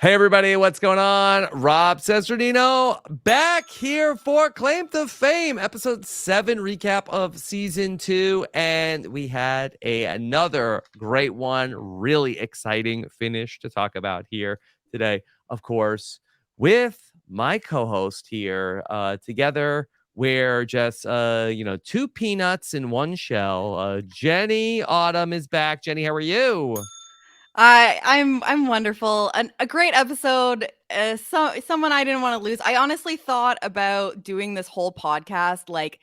Hey everybody, what's going on? Rob Cesternino back here for Claim to Fame, episode 7 recap of season 2, and we had another great one, really exciting finish to talk about here today, of course, with my co-host here. Together we're just two peanuts in one shell. Jenny Autumn is back. Jenny, how are you? I'm wonderful. A great episode. Someone I didn't want to lose. I honestly thought about doing this whole podcast like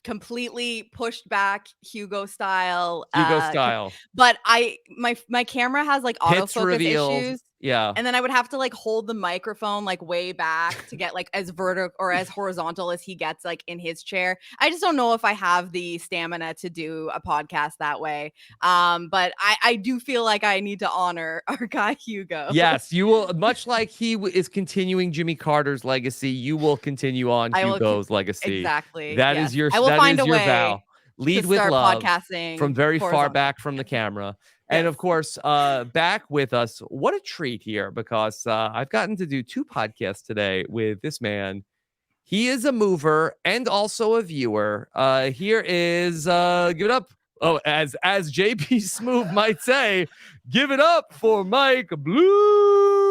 completely pushed back Hugo style. Hugo style. But my camera has like Hits autofocus revealed. issues. Yeah. And then I would have to like hold the microphone like way back to get like as vertical or as horizontal as he gets like in his chair. I just don't know if I have the stamina to do a podcast that way. But I do feel like I need to honor our guy Hugo. Yes, you will. Much like he is continuing Jimmy Carter's legacy, you will continue on Hugo's legacy. Exactly. That yes. is your. I will that find is a your way vow. Lead to with start love podcasting from very far horizontal. back from the camera. And of course, back with us. What a treat here, because I've gotten to do 2 podcasts today with this man. He is a mover and also a viewer. Here is give it up. Oh, as JP Smoove might say, give it up for Mike Bloom.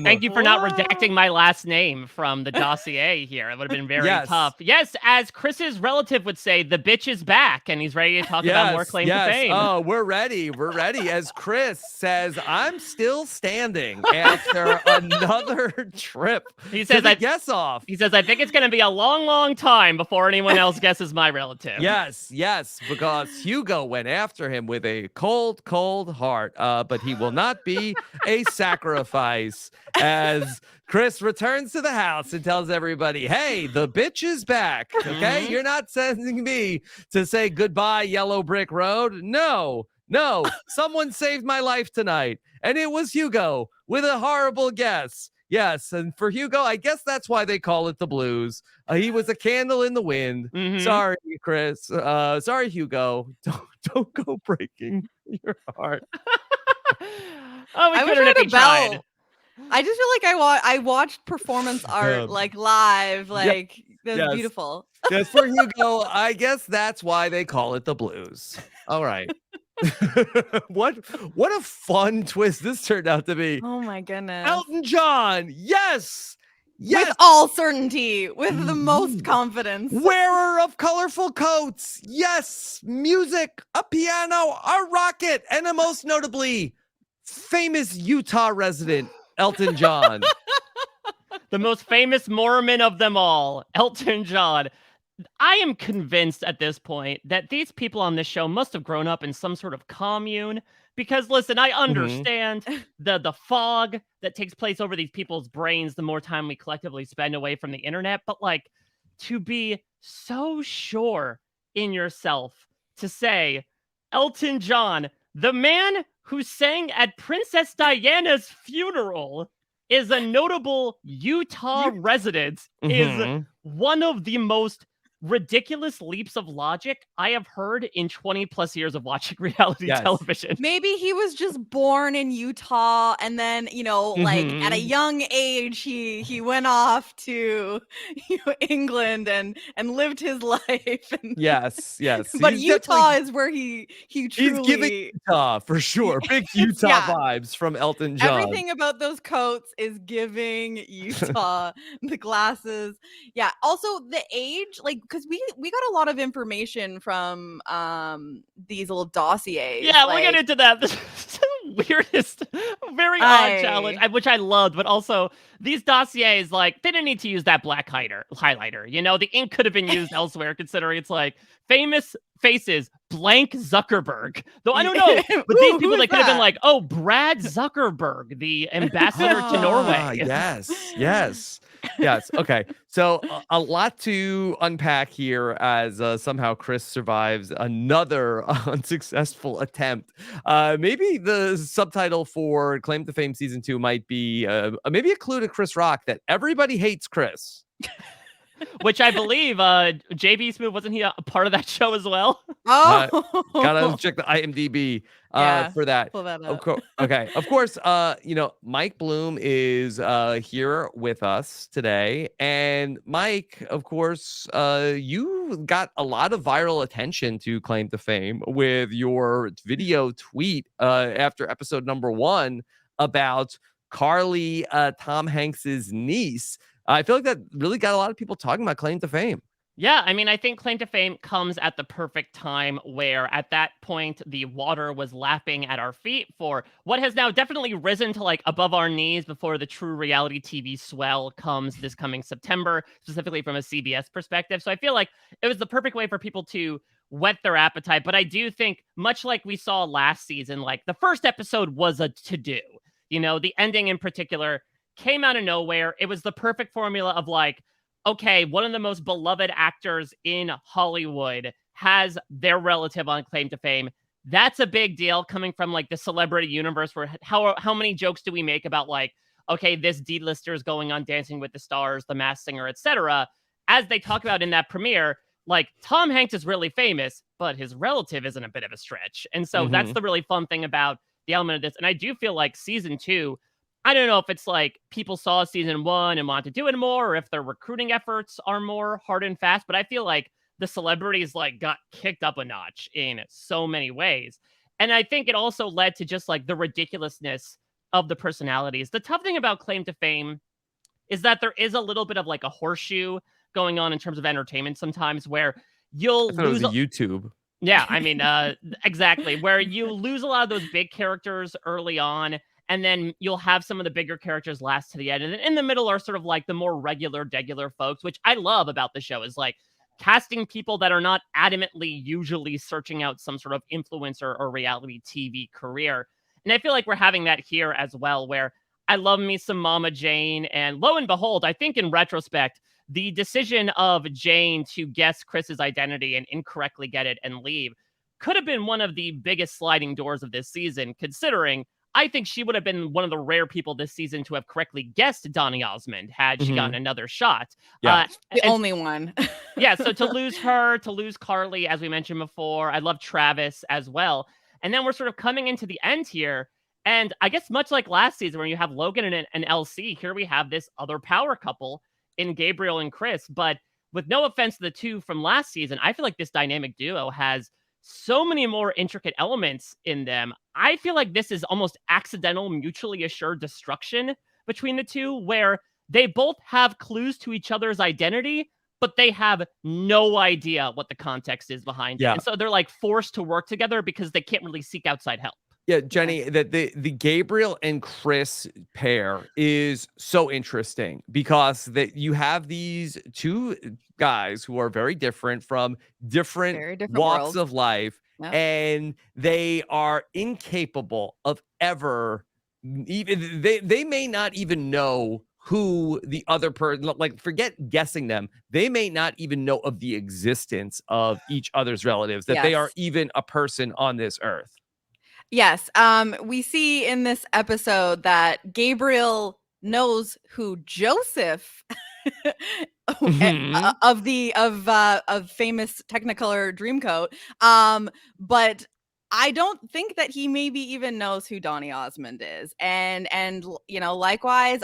Thank you for not redacting my last name from the dossier here. It would have been very tough. Yes, as Chris's relative would say, the bitch is back, and he's ready to talk about more claim to fame. Oh, we're ready. We're ready. As Chris says, I'm still standing after another trip. He says, I guess off. He says, I think it's going to be a long, long time before anyone else guesses my relative. Yes, because Hugo went after him with a cold, cold heart. But he will not be a sacrifice. As Chris returns to the house and tells everybody, hey, the bitch is back. Okay, you're not sending me to say goodbye, Yellow Brick Road. No, someone saved my life tonight, and it was Hugo with a horrible guess. Yes, and for Hugo, I guess that's why they call it the blues. He was a candle in the wind. Sorry, Chris. Sorry, Hugo. Don't go breaking your heart. Oh, we couldn't have tried. I just feel like I watched performance art like live, like that's beautiful. Yes, for Hugo, I guess that's why they call it the blues. All right. What a fun twist this turned out to be. Oh my goodness. Elton John, yes. With all certainty, with the most confidence. Wearer of colorful coats, yes. Music, a piano, a rocket, and most notably, famous Utah resident Elton John. The most famous Mormon of them all, Elton John. I am convinced at this point that these people on this show must have grown up in some sort of commune, because listen, I understand the fog that takes place over these people's brains the more time we collectively spend away from the internet, but like to be so sure in yourself to say Elton John, the man who sang at Princess Diana's funeral, is a notable Utah resident, is one of the most ridiculous leaps of logic I have heard in 20 plus years of watching reality television. Maybe he was just born in Utah, and then, like at a young age, he went off to England and lived his life. And yes. But Utah is where he truly... He's giving Utah, for sure. Big Utah vibes from Elton John. Everything about those coats is giving Utah. The glasses. Yeah. Also, the age, like, because we got a lot of information from these little dossiers. Yeah, we'll get into that. This is the weirdest, very odd challenge, which I loved, but also these dossiers, like, they didn't need to use that black highlighter. The ink could have been used elsewhere, considering it's like famous faces, blank Zuckerberg. Though I don't know, but these people, they could have been like, oh, Brad Zuckerberg, the ambassador to Norway. Yes. Okay. So a lot to unpack here as somehow Chris survives another unsuccessful attempt. Maybe the subtitle for Claim to Fame Season 2 might be maybe a clue to Chris Rock that everybody hates Chris. Which I believe JB Smoove, wasn't he a part of that show as well? Gotta check the IMDb Yeah, for that. pull that Of up. course, okay. Of course, Mike Bloom is here with us today, and Mike, of course, you got a lot of viral attention to claim to fame with your video tweet after episode number 1 about Carly, Tom Hanks's niece. I feel like that really got a lot of people talking about claim to fame. Yeah, I mean, I think claim to fame comes at the perfect time where at that point the water was lapping at our feet for what has now definitely risen to like above our knees before the true reality TV swell comes this coming September, specifically from a CBS perspective. So I feel like it was the perfect way for people to whet their appetite. But I do think, much like we saw last season, like the first episode was a to do. The ending in particular came out of nowhere. It was the perfect formula of like, okay, one of the most beloved actors in Hollywood has their relative on claim to fame. That's a big deal coming from like the celebrity universe where how many jokes do we make about like, okay, this D-lister is going on Dancing with the Stars, The Masked Singer, etc. As they talk about in that premiere, like Tom Hanks is really famous, but his relative isn't a bit of a stretch. And so that's the really fun thing about the element of this. And I do feel like season 2, I don't know if it's like people saw season 1 and want to do it more, or if their recruiting efforts are more hard and fast. But I feel like the celebrities like got kicked up a notch in so many ways. And I think it also led to just like the ridiculousness of the personalities. The tough thing about claim to fame is that there is a little bit of like a horseshoe going on in terms of entertainment sometimes where you'll I thought it was lose a YouTube. yeah, I mean, exactly. Where you lose a lot of those big characters early on, and then you'll have some of the bigger characters last to the end. And then in the middle are sort of like the more degular folks, which I love about the show is like casting people that are not adamantly usually searching out some sort of influencer or reality TV career. And I feel like we're having that here as well, where I love me some Mama Jane. And lo and behold, I think in retrospect, the decision of Jane to guess Chris's identity and incorrectly get it and leave could have been one of the biggest sliding doors of this season, considering I think she would have been one of the rare people this season to have correctly guessed Donny Osmond had she gotten another shot. Yeah. The only one. Yeah, so to lose her, to lose Carly, as we mentioned before, I love Travis as well. And then we're sort of coming into the end here. And I guess much like last season where you have Logan and LC, here we have this other power couple in Gabriel and Chris. But with no offense to the two from last season, I feel like this dynamic duo has so many more intricate elements in them. I feel like this is almost accidental, mutually assured destruction between the two, where they both have clues to each other's identity, but they have no idea what the context is behind it. Yeah. And so they're like forced to work together because they can't really seek outside help. Yeah, Jenny, that the Gabriel and Chris pair is so interesting because that you have these two guys who are very different from different Very different walks worlds. of life, Yep. and they are incapable of ever even they may not even know who the other person, like, forget guessing them, they may not even know of the existence of each other's relatives, that they are Yes. even a person on this earth. Yes. We see in this episode that Gabriel knows who Joseph Mhm. of famous Technicolor Dreamcoat. But I don't think that he maybe even knows who Donny Osmond is. And likewise,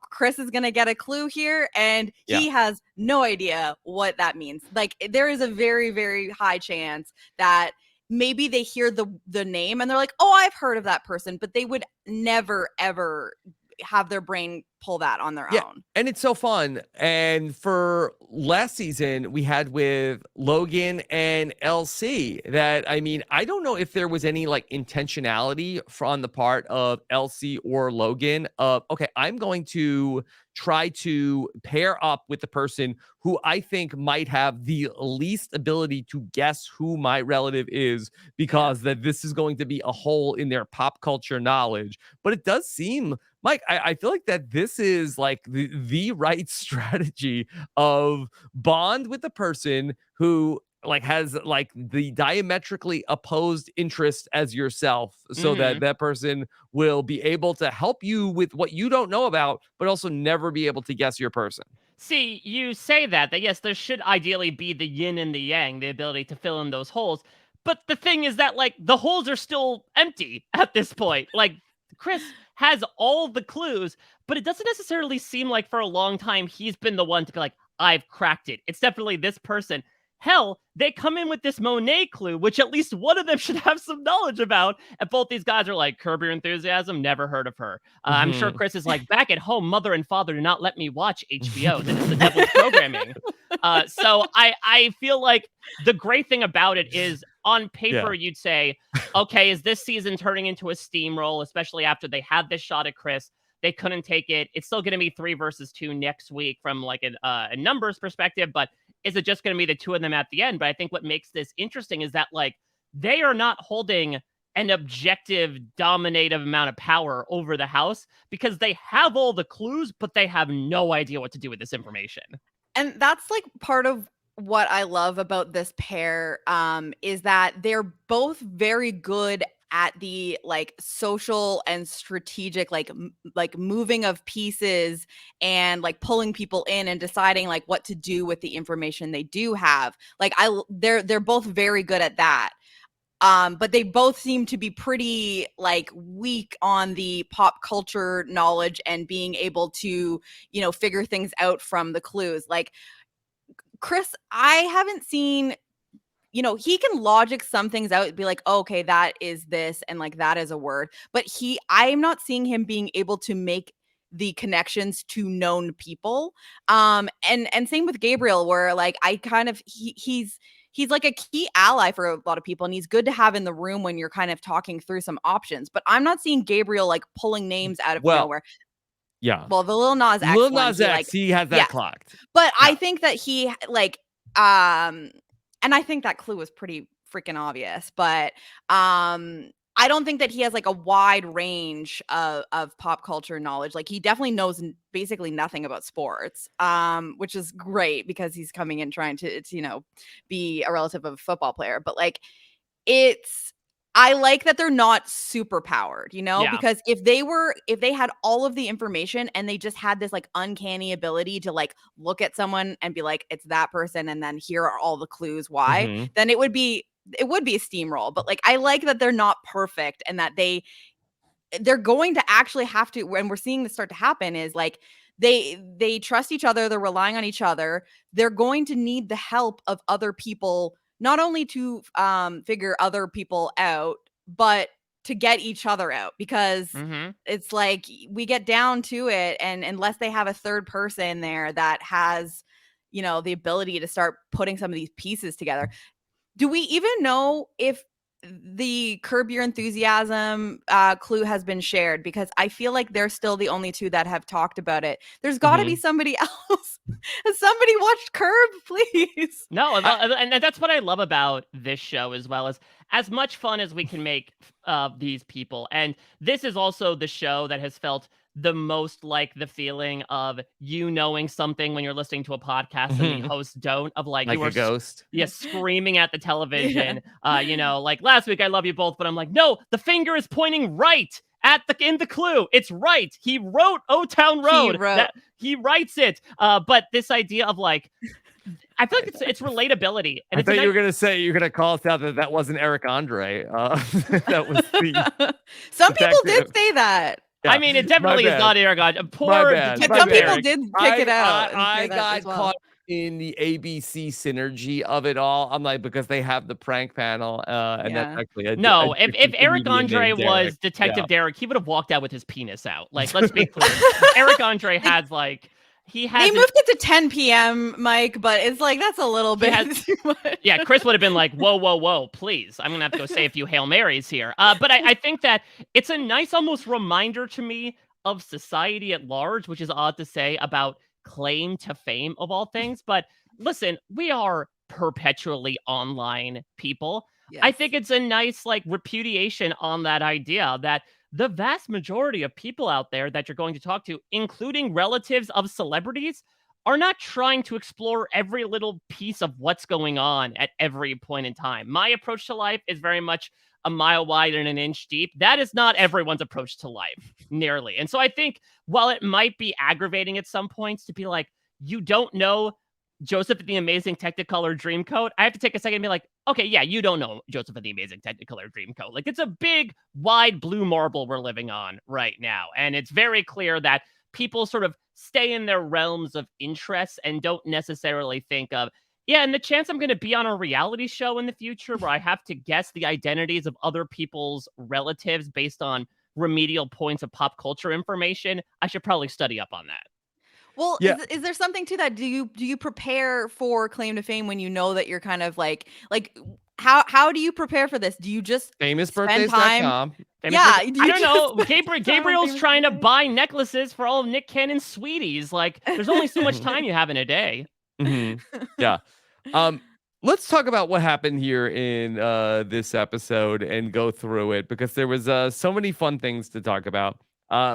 Chris is gonna get a clue here, and he has no idea what that means. Like, there is a very, very high chance that maybe they hear the name and they're like, oh, I've heard of that person, but they would never, ever have their brain pull that on their own. And it's so fun. And for last season, we had with Logan and LC that, I mean, I don't know if there was any like intentionality on the part of LC or Logan of, okay, I'm going to try to pair up with the person who I think might have the least ability to guess who my relative is, because that this is going to be a hole in their pop culture knowledge. But it does seem, Mike, I feel like that this is like the right strategy of bond with the person who like has like the diametrically opposed interest as yourself, so that that person will be able to help you with what you don't know about, but also never be able to guess your person. See, you say that yes, there should ideally be the yin and the yang, the ability to fill in those holes. But the thing is that, like, the holes are still empty at this point. Like, Chris has all the clues, but it doesn't necessarily seem like for a long time he's been the one to be like, I've cracked it. It's definitely this person. Hell, they come in with this Monet clue, which at least one of them should have some knowledge about. And both these guys are like, Curb Your Enthusiasm, never heard of her. I'm sure Chris is like, back at home, mother and father do not let me watch HBO. This is the devil's programming. So I feel like the great thing about it is on paper, you'd say, okay, is this season turning into a steamroll, especially after they had this shot at Chris? They couldn't take it. It's still going to be 3 versus 2 next week from like a numbers perspective, but is it just going to be the two of them at the end? But I think what makes this interesting is that, like, they are not holding an objective, dominative amount of power over the house because they have all the clues, but they have no idea what to do with this information. And that's like part of what I love about this pair, is that they're both very good at the like social and strategic, like moving of pieces and like pulling people in and deciding like what to do with the information they do have. Like they're both very good at that. But they both seem to be pretty like weak on the pop culture knowledge and being able to, figure things out from the clues. Like Chris, I haven't seen, he can logic some things out, be like, oh, okay, that is this, and like that is a word. But I'm not seeing him being able to make the connections to known people. And same with Gabriel, where like I kind of he's like a key ally for a lot of people, and he's good to have in the room when you're kind of talking through some options. But I'm not seeing Gabriel like pulling names out of nowhere. Yeah. Well, the Lil Nas X Lil one, Nas X, he has that clocked. But I think that he like and I think that clue was pretty freaking obvious, but I don't think that he has like a wide range of pop culture knowledge. Like he definitely knows basically nothing about sports, which is great because he's coming in trying to be a relative of a football player. But like I like that they're not super powered, because if they had all of the information and they just had this like uncanny ability to like look at someone and be like, it's that person, and then here are all the clues why, then it would be a steamroll. But like, I like that they're not perfect and that they're going to actually have to, when we're seeing this start to happen, is like, they trust each other. They're relying on each other. They're going to need the help of other people, not only to figure other people out, but to get each other out, because it's like we get down to it, and unless they have a third person there that has, the ability to start putting some of these pieces together. Do we even know if the Curb Your Enthusiasm clue has been shared? Because I feel like they're still the only two that have talked about it. There's got to be somebody else. Has somebody watched Curb, please? No, and that's what I love about this show as well, as much fun as we can make these people. And this is also the show that has felt the most like the feeling of you knowing something when you're listening to a podcast and the hosts don't, of like you are a ghost. Screaming at the television. Like last week, I love you both, but I'm like, no, the finger is pointing right in the clue. It's right. He wrote O Town Road. He writes it. But this idea of like, I feel like it's relatability. And I thought you were going to say, you're going to call us out that wasn't Eric Andre. That was the Some people did say that. Yeah. I mean, it definitely is not Eric Andre. Some people did pick it out. I got caught in the ABC synergy of it all. I'm like, because they have the prank panel, and that's actually if Eric Andre was Detective Derek, he would have walked out with his penis out. Like, let's be clear. Eric Andre has like. They moved it to 10 p.m., Mike, but it's like, that's a little bit too much. Yeah, Chris would have been like, whoa, please. I'm going to have to go say a few Hail Marys here. But I think that it's a nice almost reminder to me of society at large, which is odd to say about claim to fame of all things. But listen, we are perpetually online people. Yes. I think it's a nice like repudiation on that idea that the vast majority of people out there that you're going to talk to, including relatives of celebrities, are not trying to explore every little piece of what's going on at every point in time. My approach to life is very much a mile wide and an inch deep. That is not everyone's approach to life, nearly. And so I think while it might be aggravating at some points to be like, you don't know Joseph and the Amazing Technicolor Dreamcoat, I have to take a second and be like, okay, yeah, you don't know Joseph and the Amazing Technicolor Dreamcoat. Like, it's a big, wide blue marble we're living on right now. And it's very clear that people sort of stay in their realms of interest and don't necessarily think of, yeah, and the chance I'm going to be on a reality show in the future where I have to guess the identities of other people's relatives based on remedial points of pop culture information, I should probably study up on that. Well, Yeah. is there something to that? Do you prepare for claim to fame when you know that you're kind of like how do you prepare for this? Do you just spend time? Famousbirthdays.com. Yeah, I do you don't know. just spend time on Gabriel's Famous trying to Birthday? buy necklaces for all of Nick Cannon's sweeties. Like, there's only so much time you have in a day. Yeah. Let's talk about what happened here in this episode and go through it because there was so many fun things to talk about.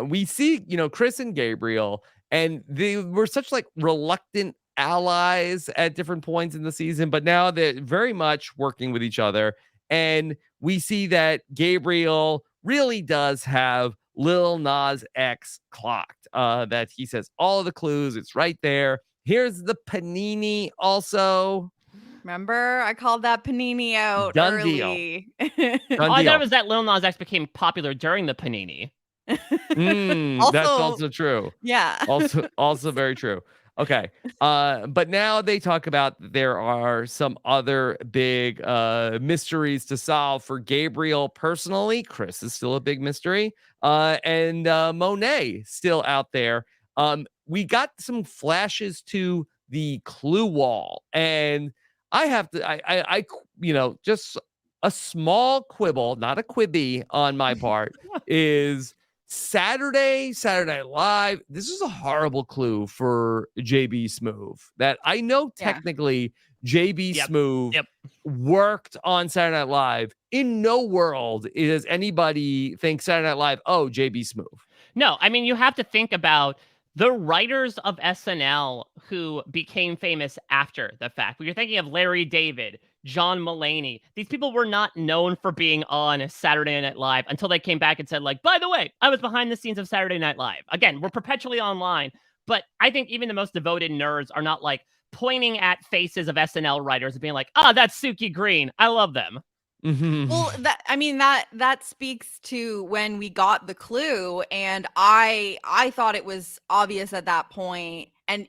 We see, Chris and Gabriel, and they were such like reluctant allies at different points in the season, but now they're very much working with each other. And we see that Gabriel really does have Lil Nas X clocked. That he says all of the clues, it's right there. Here's the panini also. Remember, I called that panini out Done deal. early. Done I thought deal. it was that Lil Nas X became popular during the Panini. That's also true. Yeah. Also very true. Okay. But now they talk about there are some other big mysteries to solve for Gabriel personally. Chris is still a big mystery. And Monet still out there. We got some flashes to the clue wall, and I have to just a small quibble, not a quibby on my part, is Saturday Night Live. This is a horrible clue for JB Smoove. That I know technically JB Smoove worked on Saturday Night Live. In no world does anybody think Saturday Night Live, oh, JB Smoove. No, I mean, you have to think about the writers of SNL who became famous after the fact. When you're thinking of Larry David, John Mulaney, these people were not known for being on Saturday Night Live until they came back and said, like, by the way, I was behind the scenes of Saturday Night Live. Again, we're perpetually online, but I think even the most devoted nerds are not like pointing at faces of SNL writers and being like, that's Suki Green. I love them. Well, that speaks to when we got the clue, and I thought it was obvious at that point. And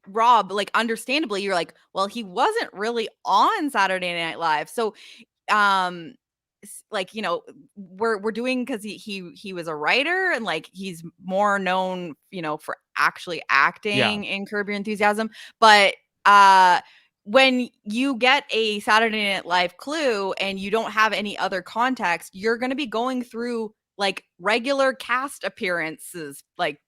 Rob, like, understandably, you're like, well, he wasn't really on Saturday Night Live, so like, we're doing because he was a writer and like he's more known, for actually acting in Curb Your Enthusiasm, but when you get a Saturday Night Live clue and you don't have any other context, you're going to be going through like regular cast appearances, like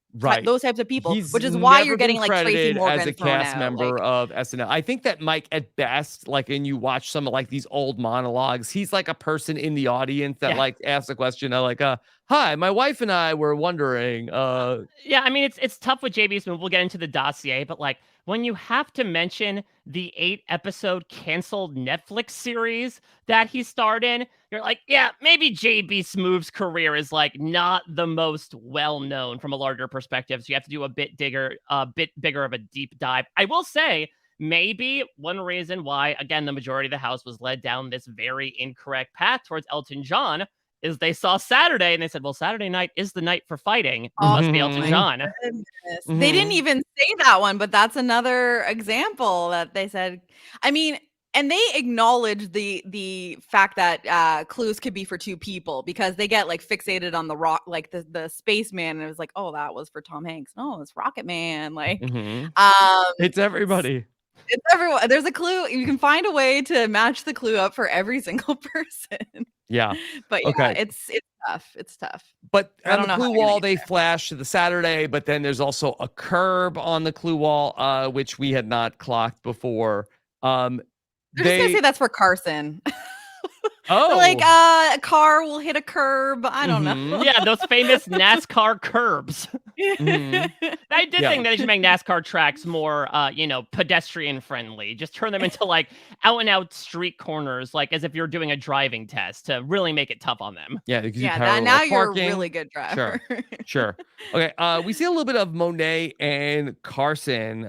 those types of people, which is why you're getting like Tracy Morgan as a thrown cast out, member of SNL. I think that Mike, at best, like, and you watch some of like these old monologues, he's like a person in the audience that like asks a question like, hi, my wife and I were wondering. Yeah, I mean, it's tough with JB Smoove. We'll get into the dossier, but like when you have to mention the 8-episode canceled Netflix series that he starred in, you're like, yeah, maybe JB Smoove's career is like not the most well known from a larger perspective. So you have to do a bit bigger of a deep dive. I will say, maybe one reason why, again, the majority of the house was led down this very incorrect path towards Elton John is they saw Saturday and they said, well, Saturday night is the night for fighting. It must be Elton John. They didn't even say that one, but that's another example that they said. I mean, and they acknowledge the fact that clues could be for two people because they get like fixated on the rock, like the spaceman, and it was like, oh, that was for Tom Hanks. No, it's Rocket Man. Like, it's everybody. It's everyone. There's a clue. You can find a way to match the clue up for every single person. Yeah. But yeah, it's tough. It's tough. But I on don't the know clue wall, they flash to the Saturday, but then there's also a curb on the clue wall, which we had not clocked before. They're just gonna say that's for Carson. Oh, like a car will hit a curb. I don't know. Yeah, those famous NASCAR curbs. Mhm. I did Yeah. think that they should make NASCAR tracks more, pedestrian friendly. Just turn them into like out and out street corners, like as if you're doing a driving test to really make it tough on them. Yeah, because you Yeah, that parallel now you're a really parking. good driver. Sure. Sure. Okay. We see a little bit of Monet and Carson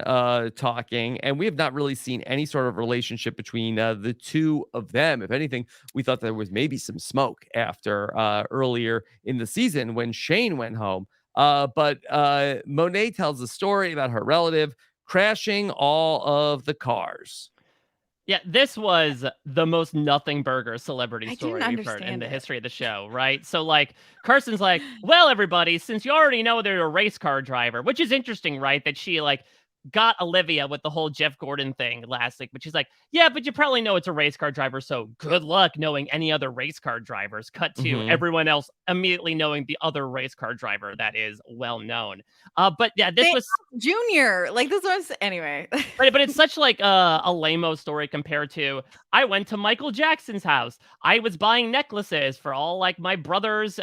talking, and we have not really seen any sort of relationship between the two of them. If anything, we thought there was maybe some smoke after earlier in the season when Shane went home. But Monet tells a story about her relative crashing all of the cars. Yeah, this was the most nothing burger celebrity I didn't story we've heard in understand the it. history of the show, right? So, like, Carson's like, well, everybody, since you already know they're a race car driver, which is interesting, right? That she, like, got Olivia with the whole Jeff Gordon thing last week, but she's like, yeah, but you probably know it's a race car driver, so good luck knowing any other race car drivers. Cut to Mhm. everyone else immediately knowing the other race car driver that is well known. But yeah, this They was Junior, like this was anyway. but it's such like a lame-o story compared to I went to Michael Jackson's house. I was buying necklaces for all like my brother's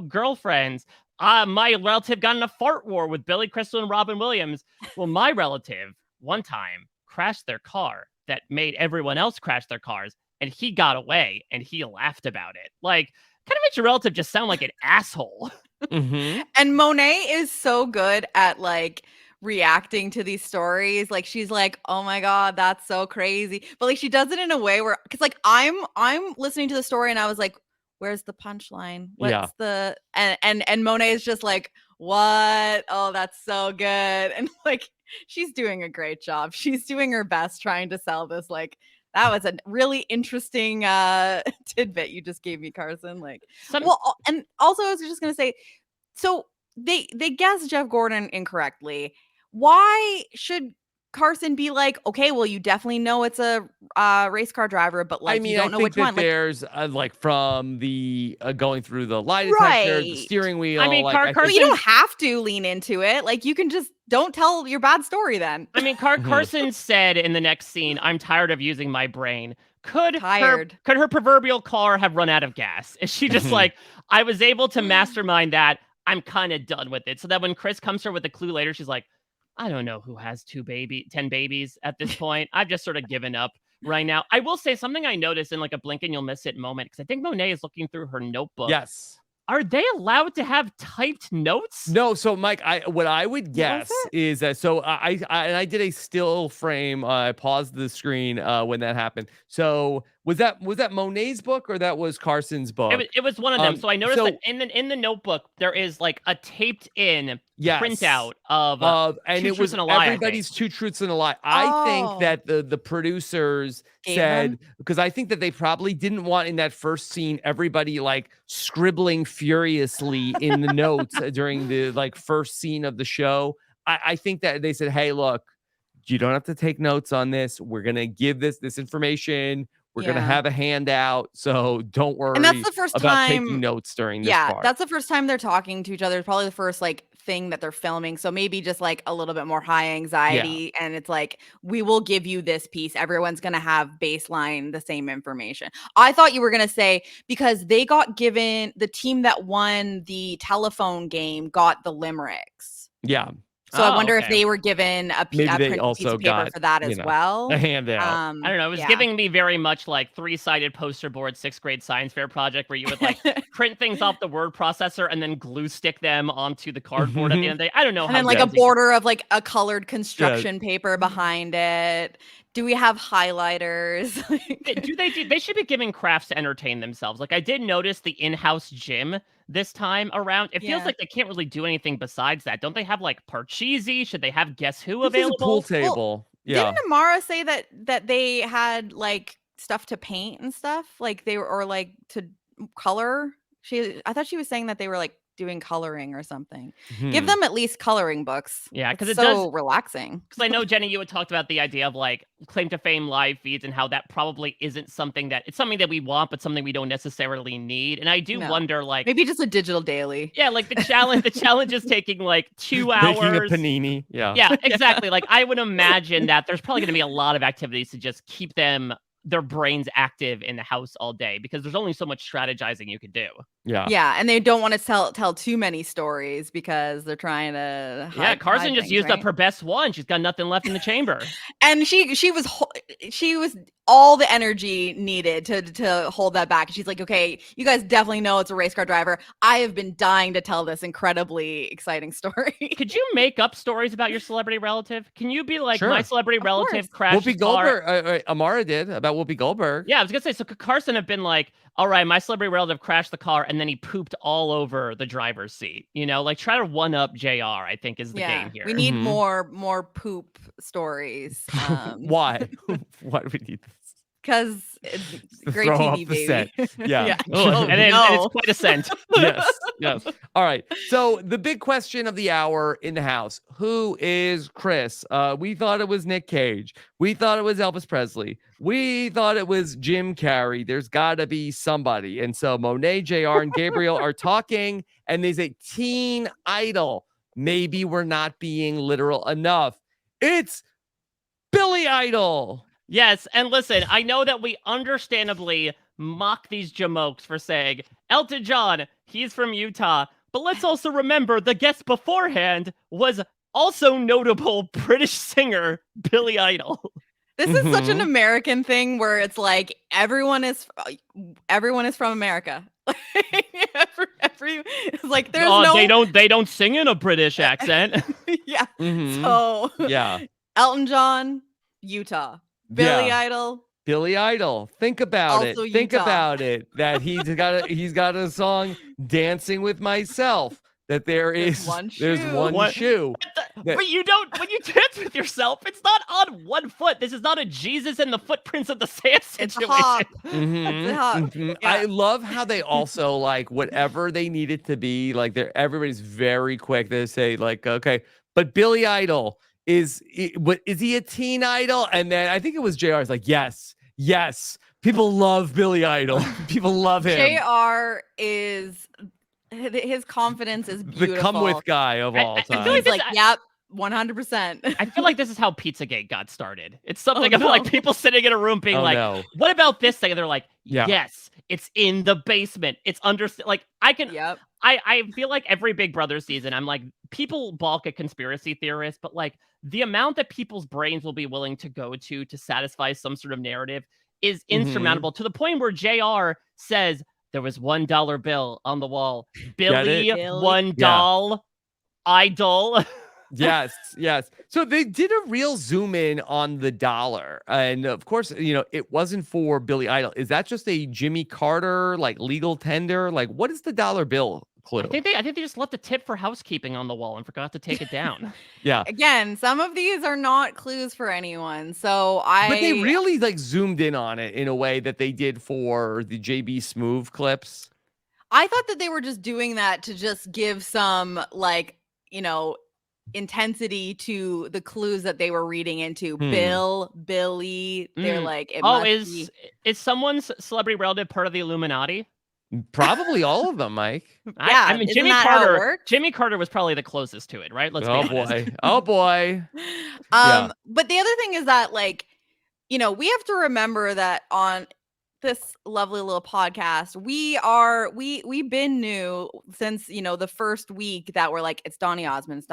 girlfriends. My relative got in a fart war with Billy Crystal and Robin Williams. Well, my relative one time crashed their car that made everyone else crash their cars, and he got away and he laughed about it. Like, kind of makes your relative just sound like an asshole. Mhm. And Monet is so good at like reacting to these stories. Like she's like, "Oh my god, that's so crazy." But like she does it in a way where cuz like I'm listening to the story and I was like, "Where's the punchline? Yeah. What's the" and Monet is just like, "What? Oh, that's so good." And like she's doing a great job. She's doing her best trying to sell this like that was a really interesting tidbit you just gave me, Carson. Like, Some and also I was just going to say so they guessed Jeff Gordon incorrectly. Why should Carson be like, okay, well, you definitely know it's a race car driver, but I like you mean, I don't know think which that one? Like, there's like from the going through the lie detector, the right. steering wheel. I mean, Like, I But think you don't have to lean into it. Like you can just don't tell your bad story then. I mean, Mhm. Carson said in the next scene, "I'm tired of using my brain." Tired. Could her proverbial car have run out of gas? Is she just Mhm. like, I was able to mastermind that. I'm kind of done with it. So that when Chris comes to her with a clue later, she's like, I don't know who has 10 babies at this point. I've just sort of given up right now. I will say something I noticed in like a blink and you'll miss it moment because I think Monet is looking through her notebook. Yes. Are they allowed to have typed notes? No, so Mike, what I would What was guess it? is that so I did a still frame. I paused the screen when that happened. So was that Monet's book or that was Carson's book? It was one of them. So I noticed that So in the notebook there is like a taped in yes, printout of and two it truths was and a lie. I think. everybody's two truths and a lie. I think Oh, that the producers gave said them. because I think that they probably didn't want in that first scene everybody like scribbling furiously in the notes during the like first scene of the show. I think that they said, "Hey, look, you don't have to take notes on this. We're gonna give this information. We're gonna Yeah. have a handout, so don't And that's worry the first about taking time. notes during this Yeah, part." that's the first time they're talking to each other. It's probably the first like thing that they're filming. So maybe just like a little bit more high Yeah, anxiety. And it's like, we will give you this piece. Everyone's going to have baseline the same information. I thought you were going to say because they got given the team that won the telephone game got the limericks. yeah. So I Oh, wonder if okay. they were given Maybe a they printed piece also of paper got, for that as a well. handout. I don't know. It was Yeah. giving me very much like three-sided poster board sixth grade science fair project where you would like print things off the word processor and then glue stick them onto the cardboard at the end of the day. I don't know And how then like good a these- border of like a colored Yeah. construction paper behind it. Do we have highlighters? They should be giving crafts to entertain themselves. Like I did notice the in-house gym this time around. It feels Yeah. like they can't really do anything besides that. Don't they have like Parcheesi? Should they have Guess Who This is a pool available? table. Yeah. Didn't Amara say that they had like stuff to paint and stuff? Like they were or like to color? I thought she was saying that they were like doing coloring or something. Give Hmm. them at least coloring books. Yeah, It's because it so does. relaxing. Because I know, Jenny, you had talked about the idea of like claim to fame live feeds and how that probably isn't something that it's something that we want, but something we don't necessarily need. And I do No. wonder, like, Maybe just a digital daily. yeah, like the challenge is taking like 2 Making a hours. panini. Yeah. Yeah, exactly. Like I would imagine that there's probably going to be a lot of activities to just keep them their brains active in the house all day because there's only so much strategizing you could do. Yeah, and they don't want to tell too many stories because they're trying to hide, Carson hide just things, used right? up her best one. She's got nothing left in the chamber. And she was all the energy needed to hold that back. She's like, okay, you guys definitely know it's a race car driver. I have been dying to tell this incredibly exciting story. Could you make up stories about your celebrity relative? Can you be like, Sure. my celebrity relative crashed Whoopi his car? Goldberg, Amara did about Whoopi Goldberg. Yeah, I was gonna say, so could Carson have been like, all right, my celebrity relative crashed the car and then he pooped all over the driver's seat. You know, like try to one up JR, I think is the game here. We need more poop stories. Why? Why do we need this? Because it's great Throw TV, off the baby. set. Yeah. Oh, and it's quite a scent. Yes. All right. So the big question of the hour in the house: who is Chris? We thought it was Nick Cage. We thought it was Elvis Presley. We thought it was Jim Carrey. There's got to be somebody. And so Monet, JR, and Gabriel are talking, and there's a teen idol. Maybe we're not being literal enough. It's Billy Idol. Yes, and listen, I know that we understandably mock these jamokes for saying, Elton John, he's from Utah, but let's also remember the guest beforehand was also notable British singer Billy Idol. This is such an American thing where it's like everyone is from America. It's like there's no they don't sing in a British accent. Yeah. So Elton John, Utah. Billy Idol. Think about Also it. Think Utah. about it. That he's got a song, "Dancing with Myself." That there's one shoe. But you don't. When you dance with yourself, it's not on one foot. This is not a Jesus and the footprints of the sand situation. It's a hop. It's a hop. Yeah. I love how they also like whatever they need it to be. Like everybody's very quick. They say like, okay, but Billy Idol. Is he a teen idol? And then I think it was JR's like, yes. People love Billy Idol. People love him. JR is his confidence is beautiful. The come with guy of all time. He's like, yep, 100%. I feel like this is how Pizzagate got started. It's something about like people sitting in a room being what about this thing? And they're like, yes, it's in the basement. It's like I can. Yep. I feel like every Big Brother season, I'm like, people balk at conspiracy theorists, but like the amount that people's brains will be willing to go to satisfy some sort of narrative is insurmountable to the point where JR says there was $1 bill on the wall. Billy $1 idol. Yes. So they did a real zoom in on the dollar. And of course, it wasn't for Billy Idol. Is that just a Jimmy Carter, like legal tender? Like, what is the dollar bill clue? I think they just left a tip for housekeeping on the wall and forgot to take it down. Yeah. Again, some of these are not clues for anyone. But they really like zoomed in on it in a way that they did for the JB Smoove clips. I thought that they were just doing that to just give some intensity to the clues that they were reading into. Billy, they're like, is someone's celebrity relative part of the Illuminati? Probably all of them, Mike. Yeah, I mean, Jimmy Carter was probably the closest to it, right? Let's be honest. Oh boy. But the other thing is that we have to remember that on this lovely little podcast, we've been new since the first week that we're like, it's Donny Osmond,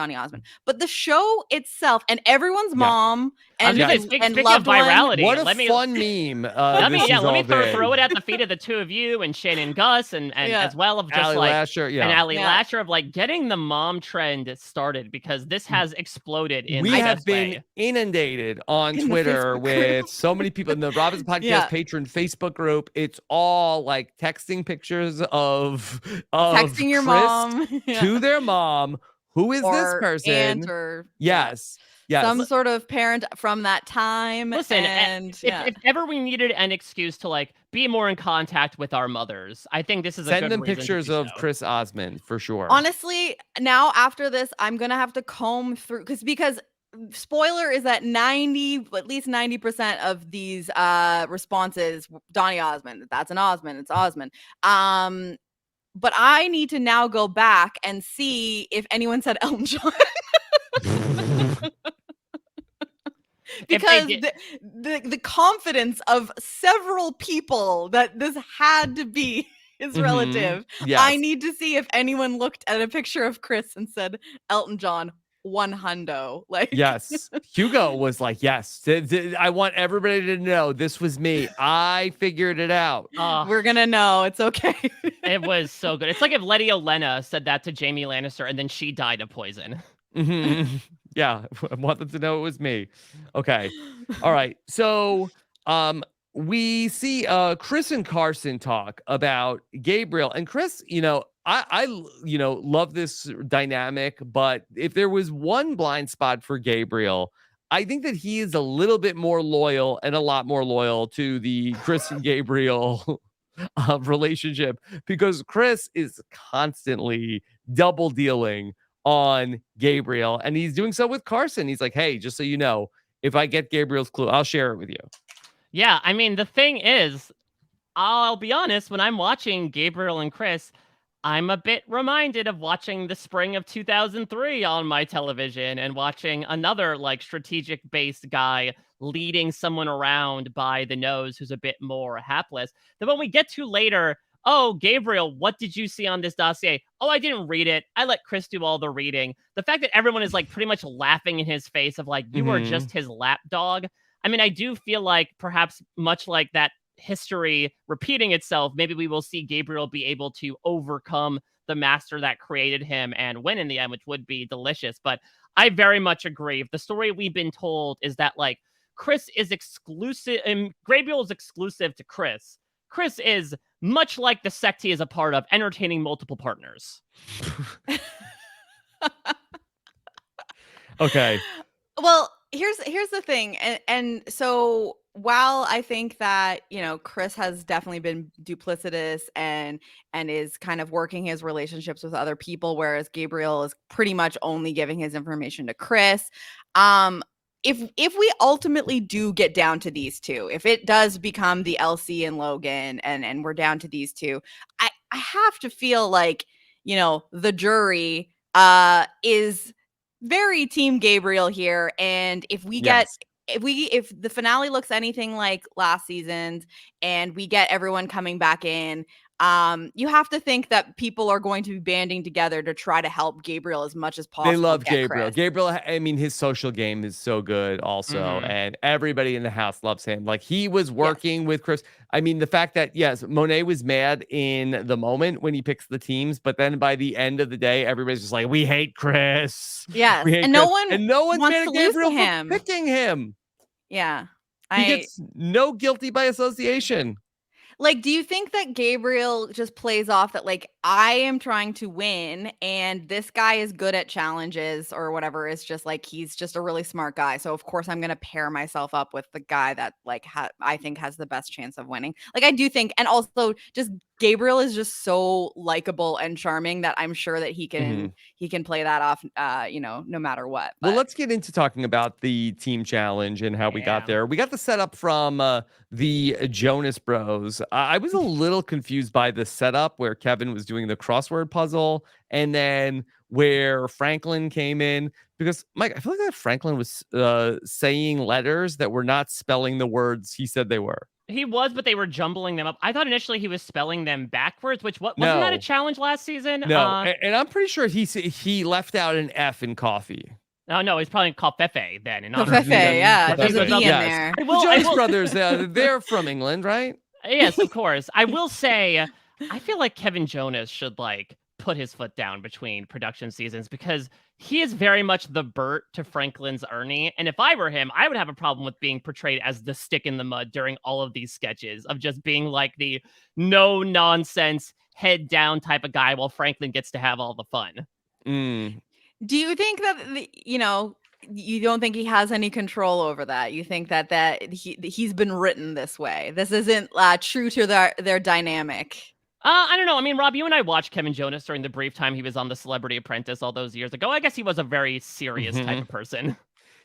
but the show itself and everyone's mom and speaking loved of virality, what a fun meme. Let me throw it at the feet of the two of you and Shannon Gus and as well of just Allie Lasher, and Allie Lasher of like getting the mom trend started because this has exploded in we have been inundated on Twitter with so many people in the Robinson Podcast patron Facebook group. It's all like texting pictures of texting your mom to their mom. Who is this person? Aunt or yes. Some sort of parent from that time. Listen, if ever we needed an excuse to like be more in contact with our mothers, I think this is send them pictures of Chris Osmond for sure. Honestly, now after this, I'm gonna have to comb through because spoiler is that at least 90% of these responses, Donny Osmond, that's an Osmond, it's Osmond. But I need to now go back and see if anyone said Elton John. because did, the confidence of several people that this had to be his relative. Yes. I need to see if anyone looked at a picture of Chris and said Elton John 100. Like, Yes. Hugo was like, yes, I want everybody to know this was me. I figured it out. we're gonna know. It's okay. it was so good. It's like if Letty Olenna said that to Jamie Lannister and then she died of poison. Yeah, I want them to know it was me. Okay. All right. So, we see Chris and Carson talk about Gabriel, and Chris, love this dynamic, but if there was one blind spot for Gabriel, I think that he is a little bit more loyal and a lot more loyal to the Chris and Gabriel relationship, because Chris is constantly double dealing on Gabriel, and he's doing so with Carson. He's like, hey, just so you know, if I get Gabriel's clue, I'll share it with you. Yeah, I mean, the thing is, I'll be honest, when I'm watching Gabriel and Chris, I'm a bit reminded of watching the spring of 2003 on my television and watching another like strategic based guy leading someone around by the nose who's a bit more hapless. Then when we get to later, oh, Gabriel, what did you see on this dossier? Oh, I didn't read it. I let Chris do all the reading. The fact that everyone is like pretty much laughing in his face of like, you are just his lapdog. I mean, I do feel like perhaps much like that history repeating itself, maybe we will see Gabriel be able to overcome the master that created him and win in the end, which would be delicious. But I very much agree. If the story we've been told is that like Chris is exclusive and Gabriel is exclusive to Chris, Chris is much like the sect he is a part of, entertaining multiple partners. Okay. Well, here's the thing, and so while I think that Chris has definitely been duplicitous and is kind of working his relationships with other people, whereas Gabriel is pretty much only giving his information to Chris. If we ultimately do get down to these two, if it does become the LC and Logan and we're down to these two, I have to feel like the jury is very team Gabriel here, and if we get if the finale looks anything like last season's and we get everyone coming back in, you have to think that people are going to be banding together to try to help Gabriel as much as possible. They love Gabriel. Chris. Gabriel, I mean, his social game is so good also, and everybody in the house loves him. Like, he was working with Chris. I mean, the fact that, yes, Monet was mad in the moment when he picks the teams, but then by the end of the day, everybody's just like, we hate Chris. Yes, We hate and Chris. no one's wants mad to at lose Gabriel to for him. picking him. Yeah. He gets no guilty by association. Like, do you think that Gabriel just plays off that, like, I am trying to win and this guy is good at challenges or whatever? It's just like, he's just a really smart guy. So, of course, I'm going to pair myself up with the guy that, like, I think has the best chance of winning. Like, I do think, and also just Gabriel is just so likable and charming that I'm sure that he can play that off, no matter what. Well, let's get into talking about the team challenge and how we got there. We got the setup from the Jonas Bros. I was a little confused by the setup where Kevin was doing the crossword puzzle and then where Franklin came in, because Mike, I feel like that Franklin was saying letters that were not spelling the words he said they were. He was, but they were jumbling them up. I thought initially he was spelling them backwards, which wasn't No. that a challenge last season? No, and I'm pretty sure he left out an F in coffee. Oh, no, he's probably called Fefe then. Fefe, yeah. There's a B in there. The Jonas Brothers, they're from England, right? Yes, of course. I will say, I feel like Kevin Jonas should, like, put his foot down between production seasons because he is very much the Bert to Franklin's Ernie. And if I were him, I would have a problem with being portrayed as the stick in the mud during all of these sketches of just being like the no nonsense, head down type of guy while Franklin gets to have all the fun. Do you think that, you don't think he has any control over that? You think that he's been written this way? This isn't true to their dynamic? I don't know. I mean, Rob, you and I watched Kevin Jonas during the brief time he was on The Celebrity Apprentice all those years ago. I guess he was a very serious type of person.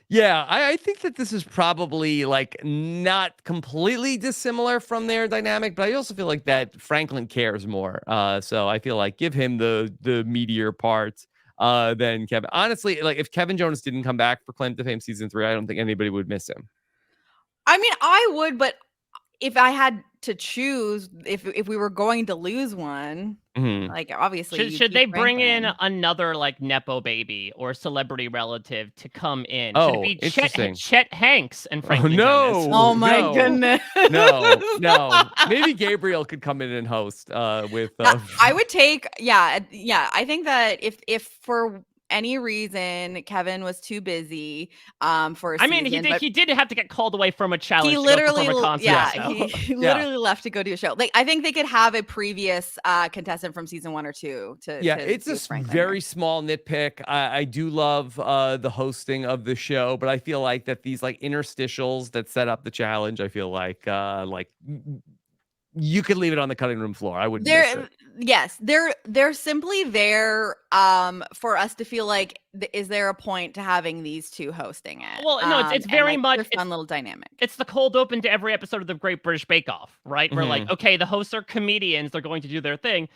Yeah, I think that this is probably like not completely dissimilar from their dynamic, but I also feel like that Franklin cares more. So I feel like give him the meatier part than Kevin. Honestly, like if Kevin Jonas didn't come back for Claim to Fame season 3, I don't think anybody would miss him. I mean, I would, but if I had to choose, if we were going to lose one, Mhm. like obviously you Should keep they bring in Franklin. another like nepo baby or celebrity relative to come in? Should it Oh, be interesting. Chet Hanks and Oh, Franklin Jonas? Oh no, my no, goodness. no. Maybe Gabriel could come in and host with I would take, yeah. I think that if for any reason Kevin was too busy for a I mean, season, but he did have to get called away from a challenge he to go perform literally, a concert. Yeah. So he Yeah. literally left to go do a show. Like I think they could have a previous contestant from season 1 or 2 to Yeah, to it's do a with Franklin here. very small nitpick. I do love the hosting of the show, but I feel like that these like interstitials that set up the challenge, I feel like you could leave it on the cutting room floor. I wouldn't miss it. Yes, they're simply there for us to feel like is there a point to having these two hosting it? well, no, it's And very like much their fun little dynamic. it's the cold open to every episode of the Great British Bake Off, right? Where like, Mhm. okay, the hosts are comedians, they're going to do their thing.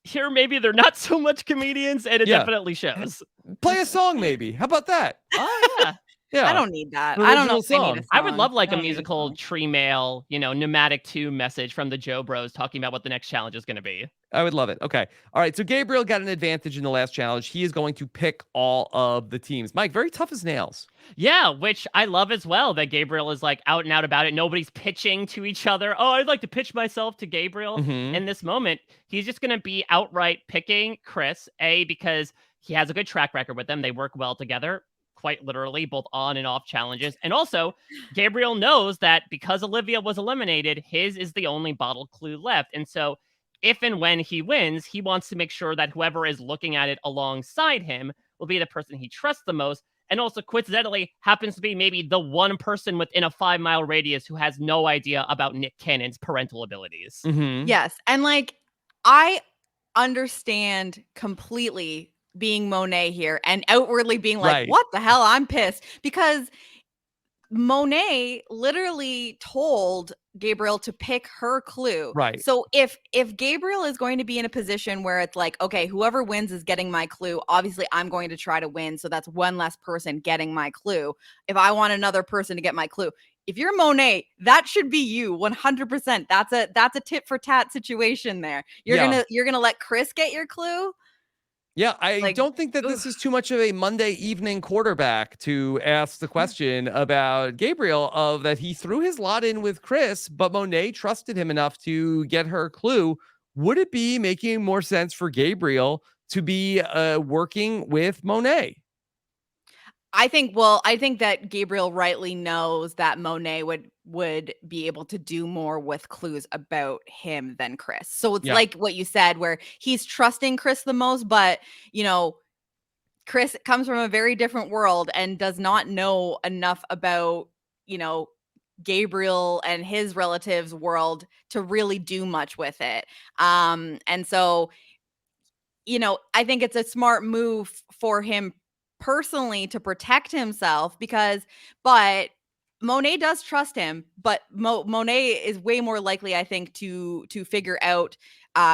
Here, maybe they're not so much comedians, and it Yeah. definitely shows. Play a song, maybe. How about that? Oh yeah. Yeah, I don't need that. an I don't know original if I need a song. song. I would love like I a don't need musical song. tree mail, pneumatic 2 message from the Joe Bros talking about what the next challenge is going to be. I would love it. Okay. All right. So Gabriel got an advantage in the last challenge. He is going to pick all of the teams. Mike, very tough as nails. Yeah, which I love as well that Gabriel is like out and out about it. Nobody's pitching to each other. Oh, I'd like to pitch myself to Gabriel. Mhm. In this moment, he's just going to be outright picking Chris, because he has a good track record with them. They work well together, quite literally, both on and off challenges. And also, Gabriel knows that because Olivia was eliminated, his is the only bottle clue left. And so, if and when he wins, he wants to make sure that whoever is looking at it alongside him will be the person he trusts the most. And also, coincidentally, happens to be maybe the one person within a 5-mile radius who has no idea about Nick Cannon's parental abilities. Mhm. Yes, and like I understand completely being Monet here and outwardly being like, Right. "What the hell? I'm pissed," because Monet literally told Gabriel to pick her clue. Right. So if Gabriel is going to be in a position where it's like, okay, whoever wins is getting my clue, obviously I'm going to try to win, so that's one less person getting my clue. If I want another person to get my clue, if you're Monet, that should be you 100%. That's a tit for tat situation there. You're Yeah. going to let Chris get your clue? Yeah, I Like, don't think that this is too much of a Monday evening quarterback to ask the question about Gabriel of that he threw his lot in with Chris, but Monet trusted him enough to get her clue. Would it be making more sense for Gabriel to be working with Monet? I think that Gabriel rightly knows that Monet would be able to do more with clues about him than Chris. So it's Yeah. like what you said where he's trusting Chris the most, but Chris comes from a very different world and does not know enough about, Gabriel and his relatives' world to really do much with it. And so I think it's a smart move for him personally to protect himself but Monet does trust him, but Monet is way more likely, I think, to figure out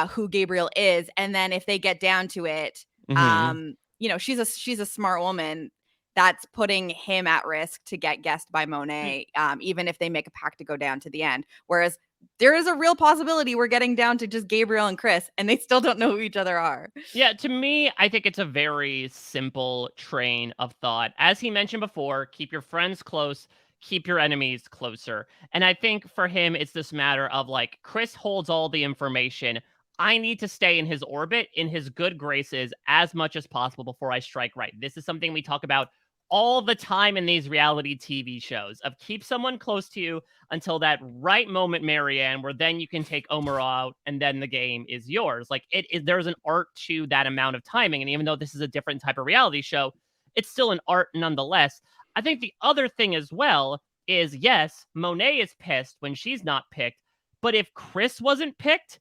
who Gabriel is, and then if they get down to it, Mhm. she's a smart woman that's putting him at risk to get guessed by Monet, even if they make a pact to go down to the end. Whereas there is a real possibility we're getting down to just Gabriel and Chris, and they still don't know who each other are. Yeah, to me, I think it's a very simple train of thought. As he mentioned before, keep your friends close, keep your enemies closer. And I think for him, it's this matter of like, Chris holds all the information. I need to stay in his orbit, in his good graces, as much as possible before I strike right. This is something we talk about all the time in these reality TV shows of keep someone close to you until that right moment, Marianne, where then you can take Omer out and then the game is yours. Like there's an art to that amount of timing. And even though this is a different type of reality show, it's still an art nonetheless. I think the other thing as well is yes, Monet is pissed when she's not picked, but if Chris wasn't picked,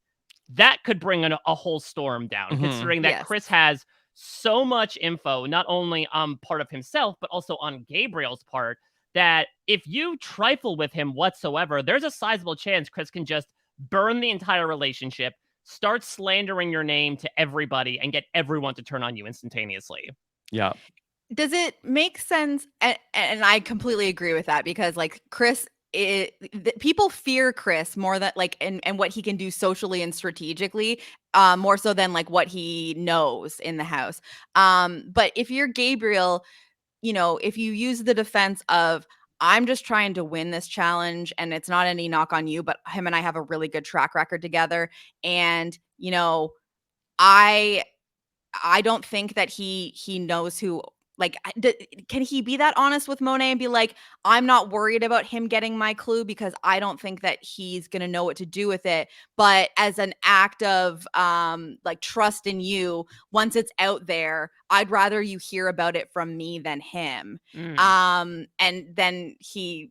that could bring a whole storm down, Mhm. considering that Yes. Chris has so much info, not only on part of himself, but also on Gabriel's part, that if you trifle with him whatsoever, there's a sizable chance Chris can just burn the entire relationship, start slandering your name to everybody, and get everyone to turn on you instantaneously. Yeah. Does it make sense? And I completely agree with that because like Chris people fear Chris more than like and what he can do socially and strategically, more so than like what he knows in the house. But if you're Gabriel, if you use the defense of I'm just trying to win this challenge and it's not any knock on you, but him and I have a really good track record together, and I I don't think that he knows who, like, can he be that honest with Monet and be like, I'm not worried about him getting my clue because I don't think that he's going to know what to do with it. But as an act of like trust in you, once it's out there, I'd rather you hear about it from me than him. And then he,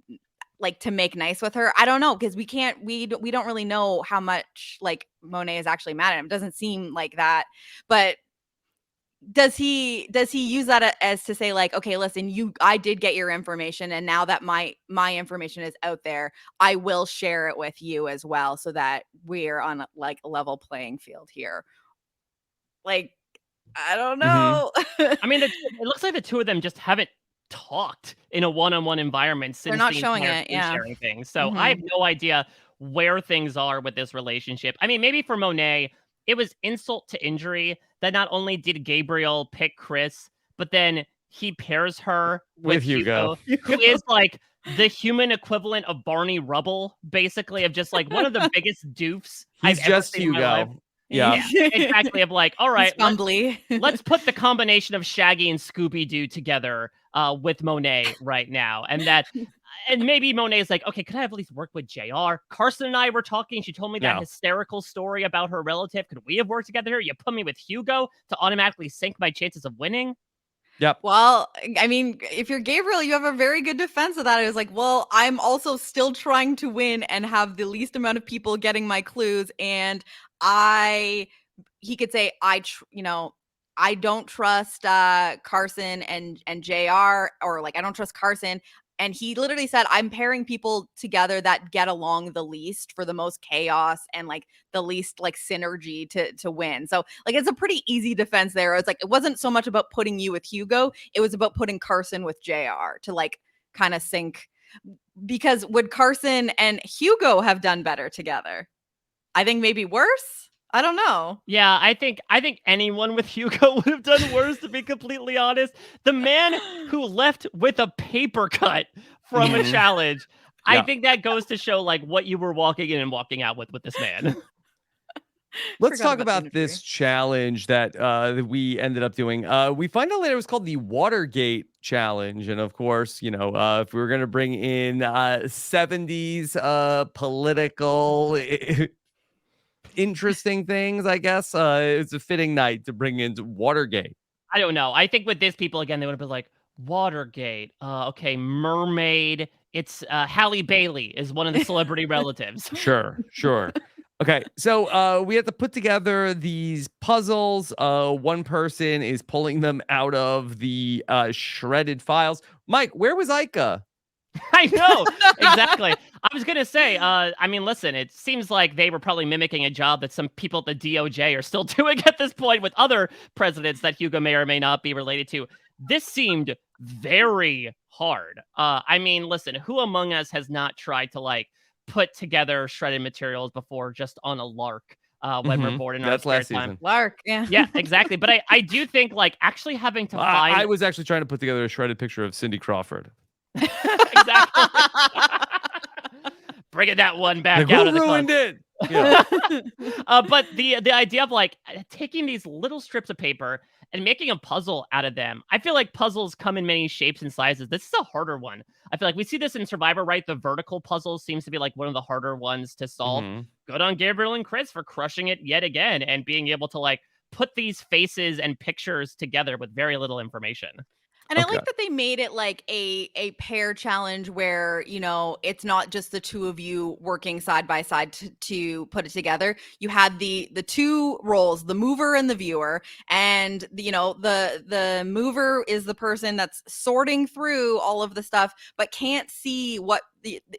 like, to make nice with her. I don't know, because we don't really know how much like Monet is actually mad at him. It doesn't seem like that. But does he use that as to say like, okay, listen, I did get your information, and now that my information is out there, I will share it with you as well, so that we're on like a level playing field here. Like, I don't know. I mean, it looks like the two of them just haven't talked in a one-on-one environment since They're not the showing entire it, yeah. sharing thing. So I have no idea where things are with this relationship. I mean, maybe for Monet, it was insult to injury that not only did Gabriel pick Chris, but then he pairs her with Hugo, who is like the human equivalent of Barney Rubble, basically, of just like one of the biggest doofs I've ever seen in my life. Yeah, exactly. Of like, all right, Fumbly. let's put the combination of Shaggy and Scooby-Doo together with Monet right now. And maybe Monet's like, okay, could I have at least worked with JR? Carson and I were talking. She told me that hysterical story about her relative. Could we have worked together here? You put me with Hugo to automatically sink my chances of winning? Yep. Well, I mean, if you're Gabriel, you have a very good defense of that. I was like, well, I'm also still trying to win and have the least amount of people getting my clues. And he could say, I don't trust Carson and JR, or like, I don't trust Carson. And he literally said, I'm pairing people together that get along the least for the most chaos and like the least like synergy to win. So like, it's a pretty easy defense there. It's like, it wasn't so much about putting you with Hugo. It was about putting Carson with JR to like kind of sync, because would Carson and Hugo have done better together? I think maybe worse. I don't know. Yeah, I think anyone with Hugo would have done worse, to be completely honest. The man who left with a paper cut from a challenge. I think that goes to show like what you were walking in and walking out with this man. Let's talk about this challenge that we ended up doing. We find out later it was called the Watergate Challenge. And of course, if we were going to bring in 70s political interesting things, I guess it's a fitting night to bring in Watergate. I don't know. I think with this people, again, they would have been like, Watergate. Okay, mermaid. It's Halle Bailey is one of the celebrity relatives. Sure. Okay, so we have to put together these puzzles. One person is pulling them out of the shredded files. Mike, where was Ica? I know, exactly. I was going to say, I mean, listen, it seems like they were probably mimicking a job that some people at the DOJ are still doing at this point with other presidents that Hugo may or may not be related to. This seemed very hard. I mean, listen, who among us has not tried to like put together shredded materials before just on a lark when we're bored in our spare time? Season. Lark, yeah. Yeah, exactly. But I do think like actually having to find... I was actually trying to put together a shredded picture of Cindy Crawford. Exactly. Bringing that one back out of the ruined it. Yeah. But the idea of like taking these little strips of paper and making a puzzle out of them. I feel like puzzles come in many shapes and sizes. This is a harder one. I feel like we see this in Survivor, right? The vertical puzzle seems to be like one of the harder ones to solve. Good on Gabriel and Chris for crushing it yet again and being able to like put these faces and pictures together with very little information. And I like that they made it like a pair challenge where, it's not just the two of you working side by side to put it together. You had the two roles, the mover and the viewer. And, the mover is the person that's sorting through all of the stuff, but can't see what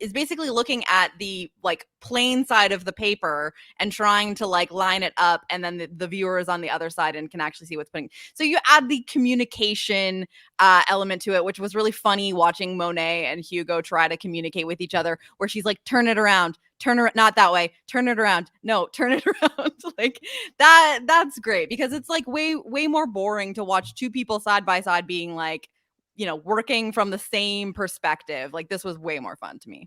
is basically looking at the like plain side of the paper and trying to like line it up, and then the viewer is on the other side and can actually see what's putting. So you add the communication element to it, which was really funny watching Monet and Hugo try to communicate with each other, where she's like, turn it around, turn it, not that way, turn it around, no, turn it around. Like that's great, because it's like way more boring to watch two people side by side being like, working from the same perspective. Like, this was way more fun to me.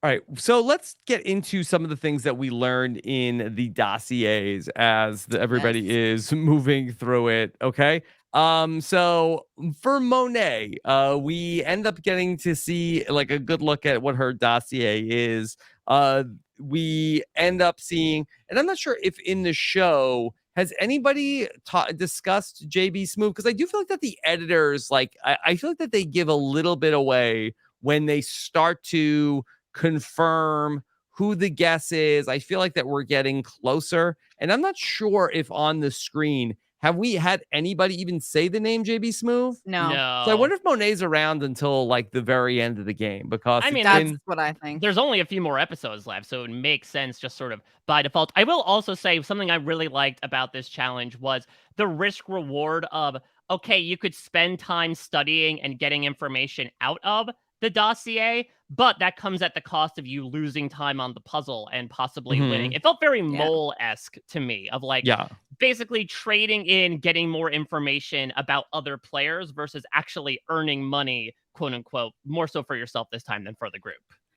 All right, so let's get into some of the things that we learned in the dossiers as everybody is moving through it. Okay. So for Monet, we end up getting to see like a good look at what her dossier is. We end up seeing, and I'm not sure if in the show has anybody discussed JB Smoove, because I do feel like that the editors, like I feel like that they give a little bit away when they start to confirm who the guess is. I feel like that we're getting closer, and I'm not sure if on the screen have we had anybody even say the name JB Smoove. No. So I wonder if Monet's around until like the very end of the game, because I mean, that's what I think. There's only a few more episodes left, so it makes sense just sort of by default. I will also say something I really liked about this challenge was the risk reward of, okay, you could spend time studying and getting information out of the dossier, but that comes at the cost of you losing time on the puzzle and possibly winning. It felt very Mole-esque to me, of like basically trading in, getting more information about other players versus actually earning money, quote unquote, more so for yourself this time than for the group.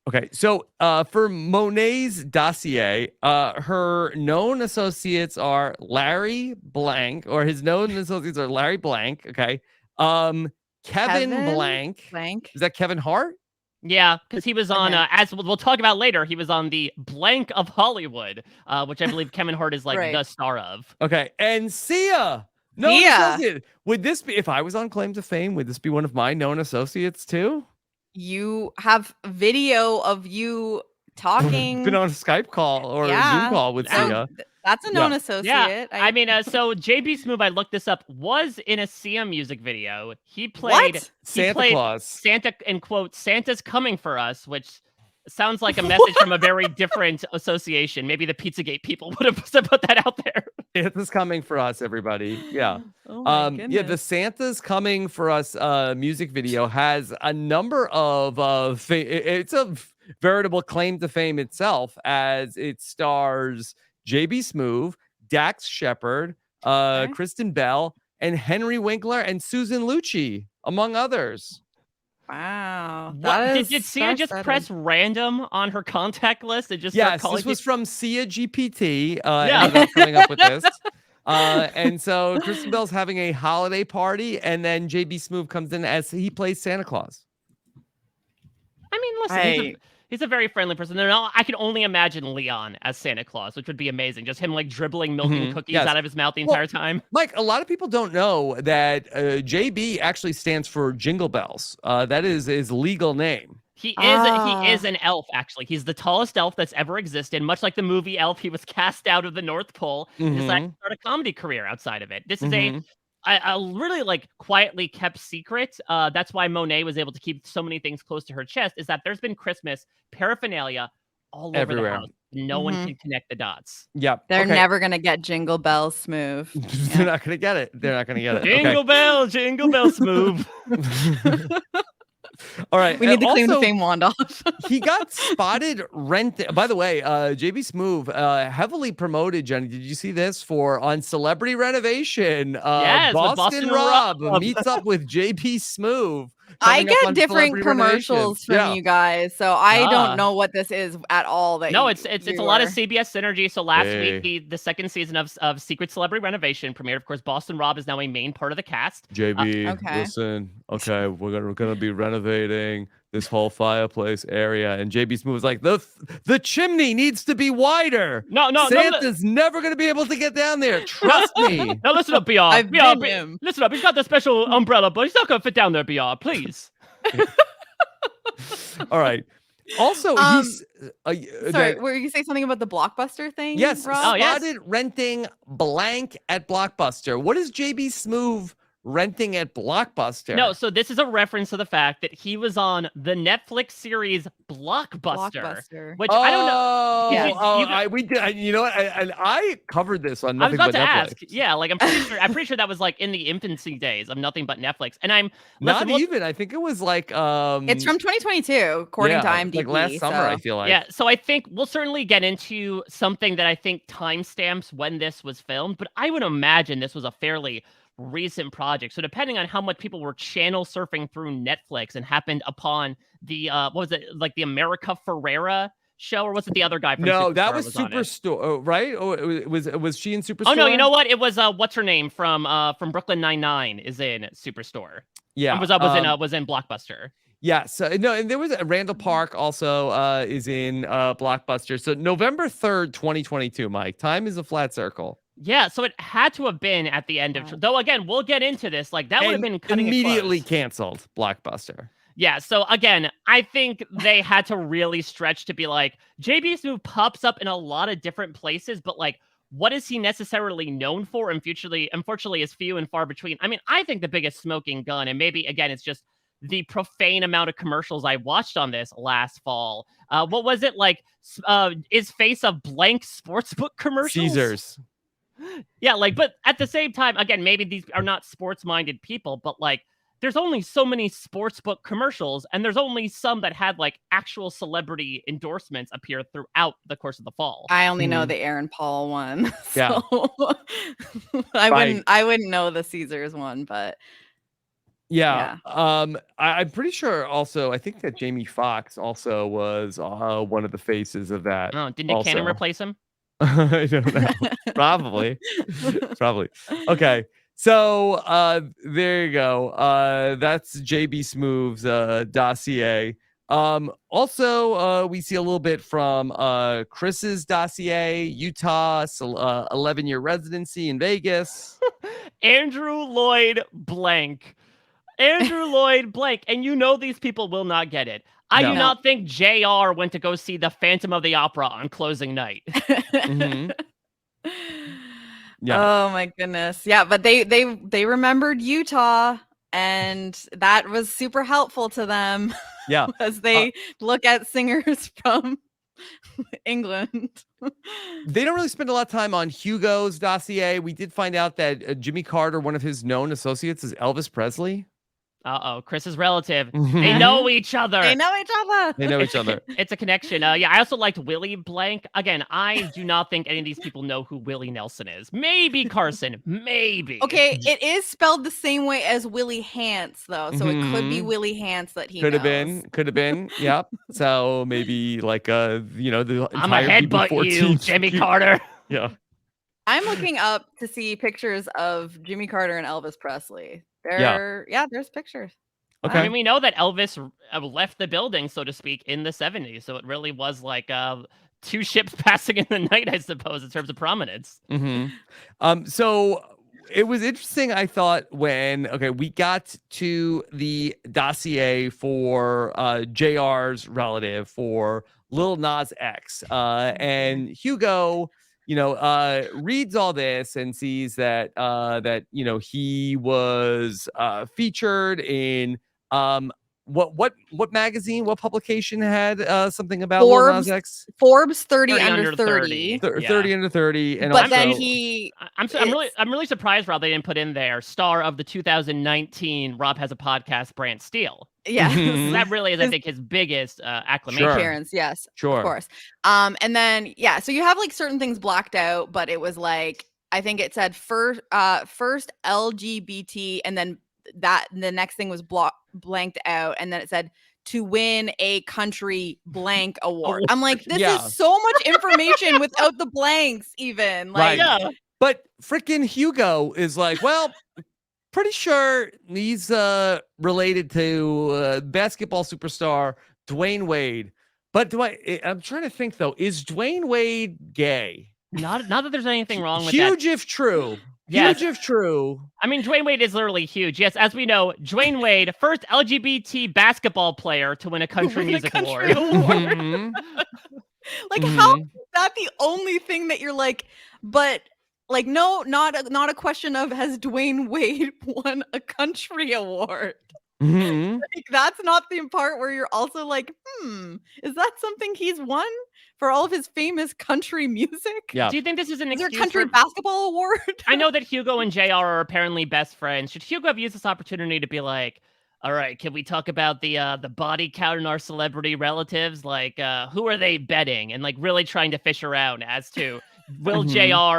Okay, so for Monet's dossier, her known associates are Larry Blank, or his known associates are Larry Blank. Okay, Kevin Blank. Is that Kevin Hart? Yeah, because he was on, as we'll talk about later, he was on the Blank of Hollywood, which I believe Kevin Hart is like the star of. Okay, and Sia. Known associate. Would this be, if I was on Claim to Fame, would this be one of my known associates too? You have video of you talking. Been on a Skype call or a Zoom call with Sia. That's a known associate. Yeah, I mean, so JB Smoove, I looked this up, was in a Sia music video. He played Santa Claus. Santa, in quote, Santa's coming for us, which sounds like a message from a very different association. Maybe the Pizzagate people would have put that out there. Santa's coming for us, everybody. Yeah. Oh my goodness. Yeah, the Santa's coming for us music video has a number of it's a veritable claim to fame itself, as it stars JB Smoove, Dax Shepard, Kristen Bell, and Henry Winkler and Susan Lucci, among others. Wow. Did Sia just press random on her contact list and just start calling this was from Sia GPT. Yeah, ended up coming up with this. And so Kristen Bell's having a holiday party, and then JB Smoove comes in as he plays Santa Claus. I mean, listen, he's a very friendly person. I can only imagine Leon as Santa Claus, which would be amazing. Just him like dribbling milk and cookies out of his mouth the entire time. Mike, a lot of people don't know that JB actually stands for Jingle Bells. That is his legal name. He is an elf, actually. He's the tallest elf that's ever existed. Much like the movie Elf, he was cast out of the North Pole and decided to start a comedy career outside of it. This is a really like quietly kept secret. That's why Monet was able to keep so many things close to her chest, is that there's been Christmas paraphernalia all over the house. No one can connect the dots. Yep. They're never going to get Jingle Bells Smoove. They're not going to get it. They're not going to get it. Jingle bell, Smoove. All right. We need to clean the fame wand off. He got spotted renting. By the way, JB Smoove heavily promoted, Jenny. Did you see this on Celebrity Renovation? Yes, Boston Rob meets up with JB Smoove. I get different commercials from you guys, so I don't know what this is at all. No, it's a lot of CBS synergy. So last week, the second season of Secret Celebrity Renovation premiered. Of course, Boston Rob is now a main part of the cast. JB, listen, okay, we're gonna be renovating this whole fireplace area, and JB Smoove was like, the chimney needs to be wider. No, Santa's never gonna be able to get down there. Trust me. Now listen up, BR. Listen up. He's got the special umbrella, but he's not gonna fit down there, BR. Please. All right. Also, sorry, were you saying something about the Blockbuster thing? Yes, Rob? spotted renting blank at Blockbuster. What is JB Smoove renting at Blockbuster. No, so this is a reference to the fact that he was on the Netflix series Blockbuster. Which I don't know. Yeah. We did. You know what? I covered this on I was Nothing about But to Netflix. ask. Yeah, like I'm pretty sure that was like in the infancy days of Nothing But Netflix. And Not even. I think it was like It's from 2022, according to IMDb. like last summer. I feel like. Yeah, so I think we'll certainly get into something that I think timestamps when this was filmed, but I would imagine this was a fairly recent project. So depending on how much people were channel surfing through Netflix and happened upon the what was it, like the America Ferrera show, or was it the other guy from No, Superstore that was on it? Superstore, right? Oh, was she in Superstore? Oh no, you know what? It was what's her name from Brooklyn Nine-Nine is in Superstore. Yeah, was in Blockbuster. Yeah, so no, and there was Randall Park also is in Blockbuster. So November 3rd, 2022, Mike. Time is a flat circle. Yeah, so it had to have been at the end of though again, we'll get into this. Like that would have been cutting immediately it close. canceled Blockbuster. Yeah, so again, I think they had to really stretch to be like, JB Smoove pops up in a lot of different places, but like, what is he necessarily known for? And unfortunately, is few and far between. I mean, I think the biggest smoking gun, and maybe again, it's just the profane amount of commercials I watched on this last fall. What was it like? Is face of blank sportsbook commercials? Caesars. Yeah, like, but at the same time, again, maybe these are not sports-minded people, but like, there's only so many sportsbook commercials, and there's only some that had like actual celebrity endorsements appear throughout the course of the fall. I only know the Aaron Paul one. Yeah. I wouldn't know the Caesars one, but yeah. I'm pretty sure also, I think that Jamie Foxx also was one of the faces of that. Oh, did Nick Cannon replace him? I don't know. Probably. Okay. So there you go. That's JB Smoove's dossier. Also, we see a little bit from Chris's dossier, Utah, 11-year residency in Vegas. Andrew Lloyd Blank. Andrew Lloyd Blank. And you know these people will not get it. I do not think JR went to go see the Phantom of the Opera on closing night. Mm-hmm. Yeah. Oh my goodness. Yeah, but they remembered Utah, and that was super helpful to them. Yeah. As they look at singers from England. They don't really spend a lot of time on Hugo's dossier. We did find out that Jimmy Carter, one of his known associates, is Elvis Presley. Uh-oh, Chris's relative. They know each other. They know each other. It's a connection. Yeah, I also liked Willie Blank. Again, I do not think any of these people know who Willie Nelson is. Maybe Carson. Maybe. Okay, it is spelled the same way as Willie Hance, though. So it could be Willie Hance that he Could have been. Yep. So maybe like the I'm a headbutt you, Jimmy Carter. Yeah. I'm looking up to see pictures of Jimmy Carter and Elvis Presley. There's pictures. Okay. I mean, we know that Elvis left the building, so to speak, in the 70s. So it really was like two ships passing in the night, I suppose, in terms of prominence. Mm-hmm. So it was interesting, I thought, when we got to the dossier for JR's relative, for Lil Nas X, and Hugo reads all this and sees that he was featured in what magazine, what publication had something about Lil Nas X? Forbes 30 under 30. 30 under 30. And but also, then I'm really surprised, Rob, they didn't put in there star of the 2019 Rob Has a Podcast Brand Steele. Yeah. That really is, I think, his biggest acclamation. Appearance, yes. Sure. Of course. And then, so you have like certain things blacked out, but it was like, I think it said first LGBT, and then the next thing was blanked out, and then it said to win a country blank award. I'm like, this is so much information without the blanks even. Like, But freaking Hugo is like, well, pretty sure he's related to basketball superstar Dwayne Wade. But I'm trying to think though, is Dwayne Wade gay? Not that there's anything wrong with huge that. If true. Yes. Huge if true. I mean, Dwayne Wade is literally huge. Yes, as we know, Dwayne Wade, first LGBT basketball player to win a country music award. Like, how is that the only thing that you're like, but Like, no, not a question of has Dwayne Wade won a country award. Mhm. Like, that's not the part where you're also like, is that something he's won for all of his famous country music? Yeah. Do you think this is an Is there a excuse country for? basketball award? I know that Hugo and JR are apparently best friends. Should Hugo have used this opportunity to be like, all right, can we talk about the body count in our celebrity relatives? Like, who are they betting? And like really trying to fish around as to will Mhm.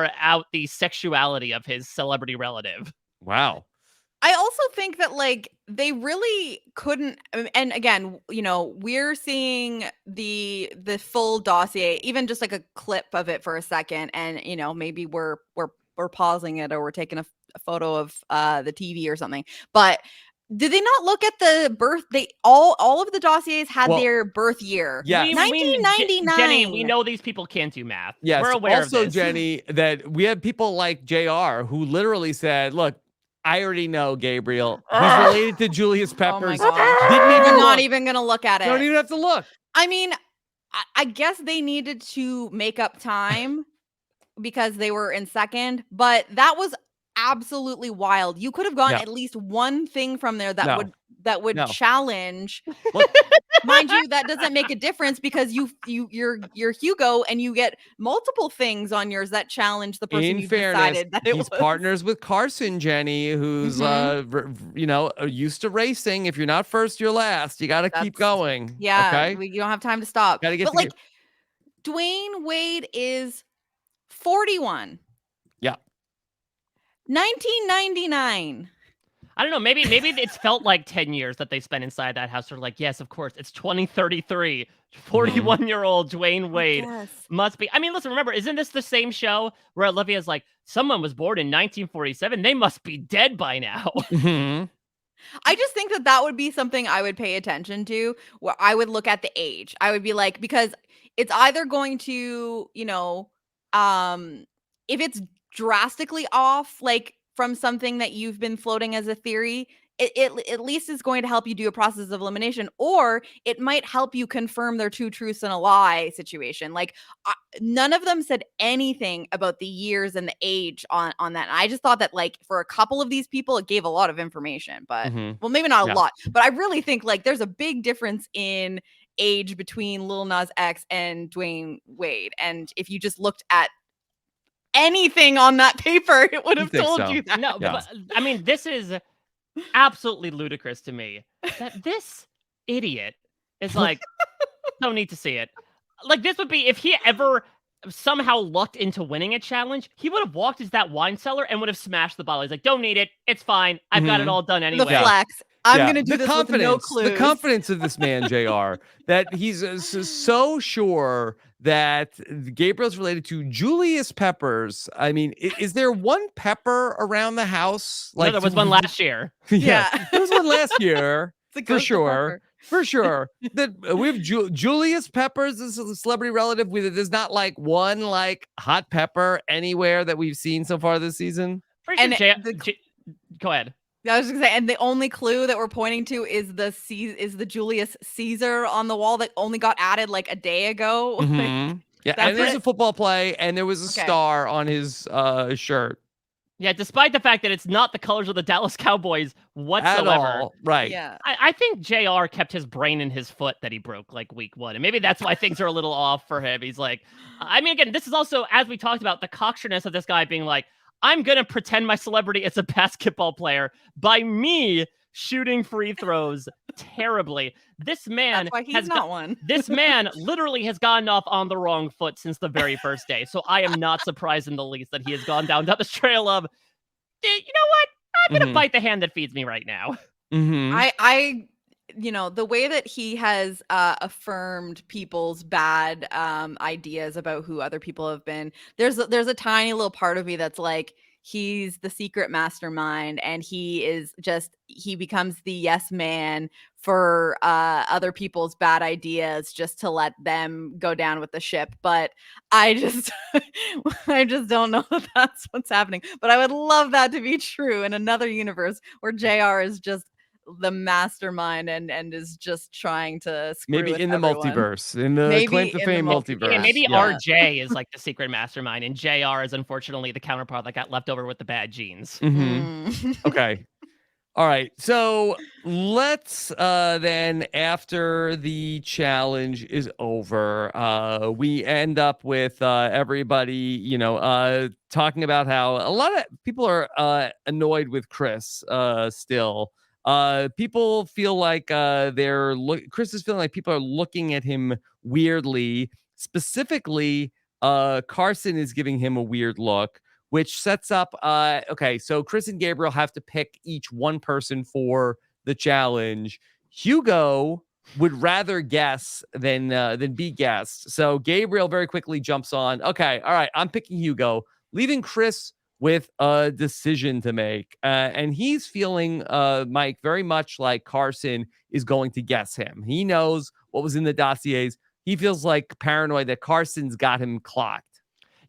JR out the sexuality of his celebrity relative? Wow. I also think that like they really couldn't and again, we're seeing the full dossier, even just like a clip of it for a second, and maybe we're pausing it or we're taking a photo of the TV or something. But did they not look at the birth? They all of the dossiers had Well, their birth year. yes. Jenny, we 1999. know these people can't do math. Yes. We're aware Also, of this. Jenny, that we have people like JR who literally said, look, I already know Gabriel. He's related to Julius Oh my Peppers. gosh. Didn't even We're not look. even gonna look at it. Don't even have to look. I mean, I guess they needed to make up time because they were in second, but that was absolutely wild. You could have gotten Yeah. at least one thing from there that No. would No. challenge. Look, Mind you, that doesn't make a difference because you're Hugo and you get multiple things on yours that challenge the person in you fairness, decided that it he's was. partners with Carson, Jenny, who's used to racing. If you're not first, you're last. You got to keep That's- going. Yeah, Okay. you don't have time to stop. Gotta get But to like Dwayne Wade is 41. Yeah. 1999. I don't know. Maybe it's felt like 10 years that they spent inside that house. They're like, yes, of course, it's 2033. 41-year-old Dwayne Wade Yes. must be. I mean, listen, remember, isn't this the same show where Olivia's like, someone was born in 1947? They must be dead by now. Mhm. I just think that would be something I would pay attention to, where I would look at the age. I would be like, because it's either going to, if it's drastically off, like from something that you've been floating as a theory, it at least is going to help you do a process of elimination, or it might help you confirm their two truths and a lie situation. Like none of them said anything about the years and the age on that. And I just thought that like for a couple of these people, it gave a lot of information, but Mhm. well, maybe not a Yeah. lot, but I really think like there's a big difference in age between Lil Nas X and Dwayne Wade. And if you just looked at anything on that paper, it would have think told so. you that. No, Yeah. but I mean, this is absolutely ludicrous to me that this idiot is like, don't need to see it. Like, this would be if he ever somehow lucked into winning a challenge, he would have walked into that wine cellar and would have smashed the bottle. He's like, don't need it. It's fine. I've got it all done The anyway. flex. I'm Yeah. gonna do this with no clues. The confidence of this man, JR, that he's so sure that Gabriel's related to Julius Peppers. I mean, is there one Pepper around the house? No, there was one last year. Yeah. There was one last year. It's a For ghost of sure. Pepper. For sure. That we have Julius Peppers as a celebrity relative. There's not like one like hot pepper anywhere that we've seen so far this season. Pretty And sure the- go ahead. I was just gonna say, and the only clue that we're pointing to is the Julius Caesar on the wall that only got added like a day ago. Mhm. Yeah, That's and there's it? a football play, and there was a Okay. star on his shirt. Yeah, despite the fact that it's not the colors of the Dallas Cowboys At whatsoever. all. Right. Yeah. I think JR kept his brain in his foot that he broke like week 1. And maybe that's why things are a little off for him. He's like, I mean, again, this is also, as we talked about, the cocksureness of this guy being like, I'm going to pretend my celebrity is a basketball player by me shooting free throws terribly. This man That's why he's has not one. this man literally has gotten off on the wrong foot since the very first day. So I am not surprised in the least that he has gone down this trail of, you know what? I'm going to Mhm. bite the hand that feeds me right now. Mhm. I the way that he has affirmed people's bad ideas about who other people have been, there's a tiny little part of me that's like, he's the secret mastermind and he becomes the yes man for other people's bad ideas just to let them go down with the ship. But I just I just don't know if that's what's happening. But I would love that to be true in another universe where JR is just the mastermind and is just trying to screw Maybe with in the everyone. multiverse, in the Maybe claim to in the fame multiverse. Yeah, multiverse. maybe Yeah. RJ is like the secret mastermind, and JR is unfortunately the counterpart that got left over with the bad genes. Mm. Okay. All right. So let's then after the challenge is over, we end up with everybody, talking about how a lot of people are annoyed with Chris still. People feel like Chris is feeling like people are looking at him weirdly. Specifically, Carson is giving him a weird look, which sets up okay, so Chris and Gabriel have to pick each one person for the challenge. Hugo would rather guess than be guessed. So Gabriel very quickly jumps on. Okay, all right, I'm picking Hugo, leaving Chris with a decision to make. And he's feeling Mike very much like Carson is going to guess him. He knows what was in the dossiers. He feels like paranoid that Carson's got him clocked.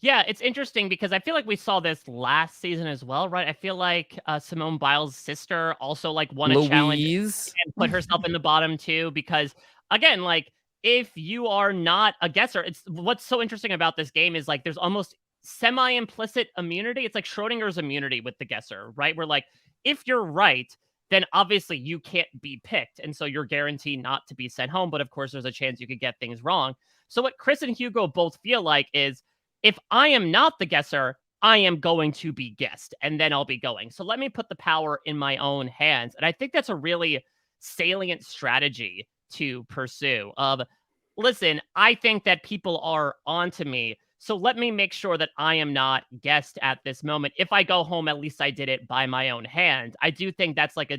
Yeah, it's interesting because I feel like we saw this last season as well, right? I feel like Simone Biles' sister also like won a challenge Louise. and put herself in the bottom too. Because again, like if you are not a guesser, it's what's so interesting about this game is like there's almost semi-implicit immunity. It's like Schrodinger's immunity with the guesser, right? Where like if you're right, then obviously you can't be picked, and so you're guaranteed not to be sent home. But of course, there's a chance you could get things wrong. So what Chris and Hugo both feel like is if I am not the guesser, I am going to be guessed and then I'll be going. So let me put the power in my own hands. And I think that's a really salient strategy to pursue of listen, I think that people are onto me. So let me make sure that I am not guessed at this moment. If I go home, at least I did it by my own hand. I do think that's like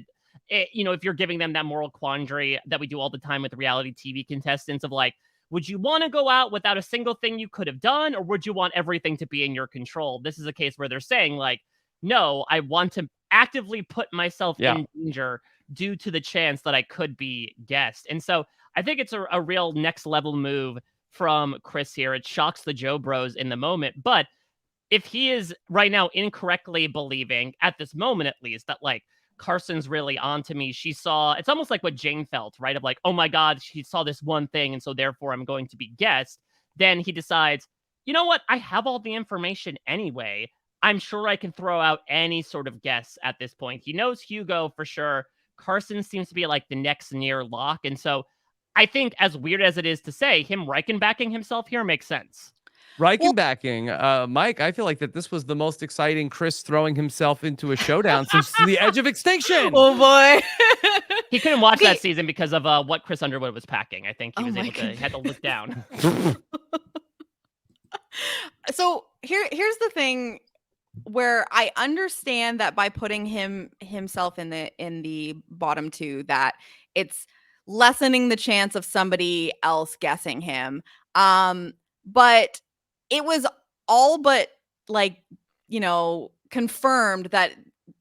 if you're giving them that moral quandary that we do all the time with reality TV contestants of like, would you want to go out without a single thing you could have done, or would you want everything to be in your control? This is a case where they're saying, like, no, I want to actively put myself Yeah. in danger due to the chance that I could be guessed. And so I think it's a real next level move from Chris here. It shocks the Joe Bros in the moment. But if he is right now incorrectly believing, at this moment at least, that like Carson's really onto me, she saw it's almost like what Jane felt, right? Of like, oh my God, she saw this one thing, and so therefore I'm going to be guessed. Then he decides, you know what? I have all the information anyway. I'm sure I can throw out any sort of guess at this point. He knows Hugo for sure. Carson seems to be like the next near lock. And so I think, as weird as it is to say, him Reichenbacking himself here makes sense. Reichenbacking, Mike, I feel like that this was the most exciting Chris throwing himself into a showdown since the edge of extinction. Oh boy. He couldn't watch Okay. that season because of what Chris Underwood was packing. I think he Oh was my able to, he had to look down. So here's the thing where I understand that by putting himself in the bottom two, that it's lessening the chance of somebody else guessing him. But it was all but like, confirmed that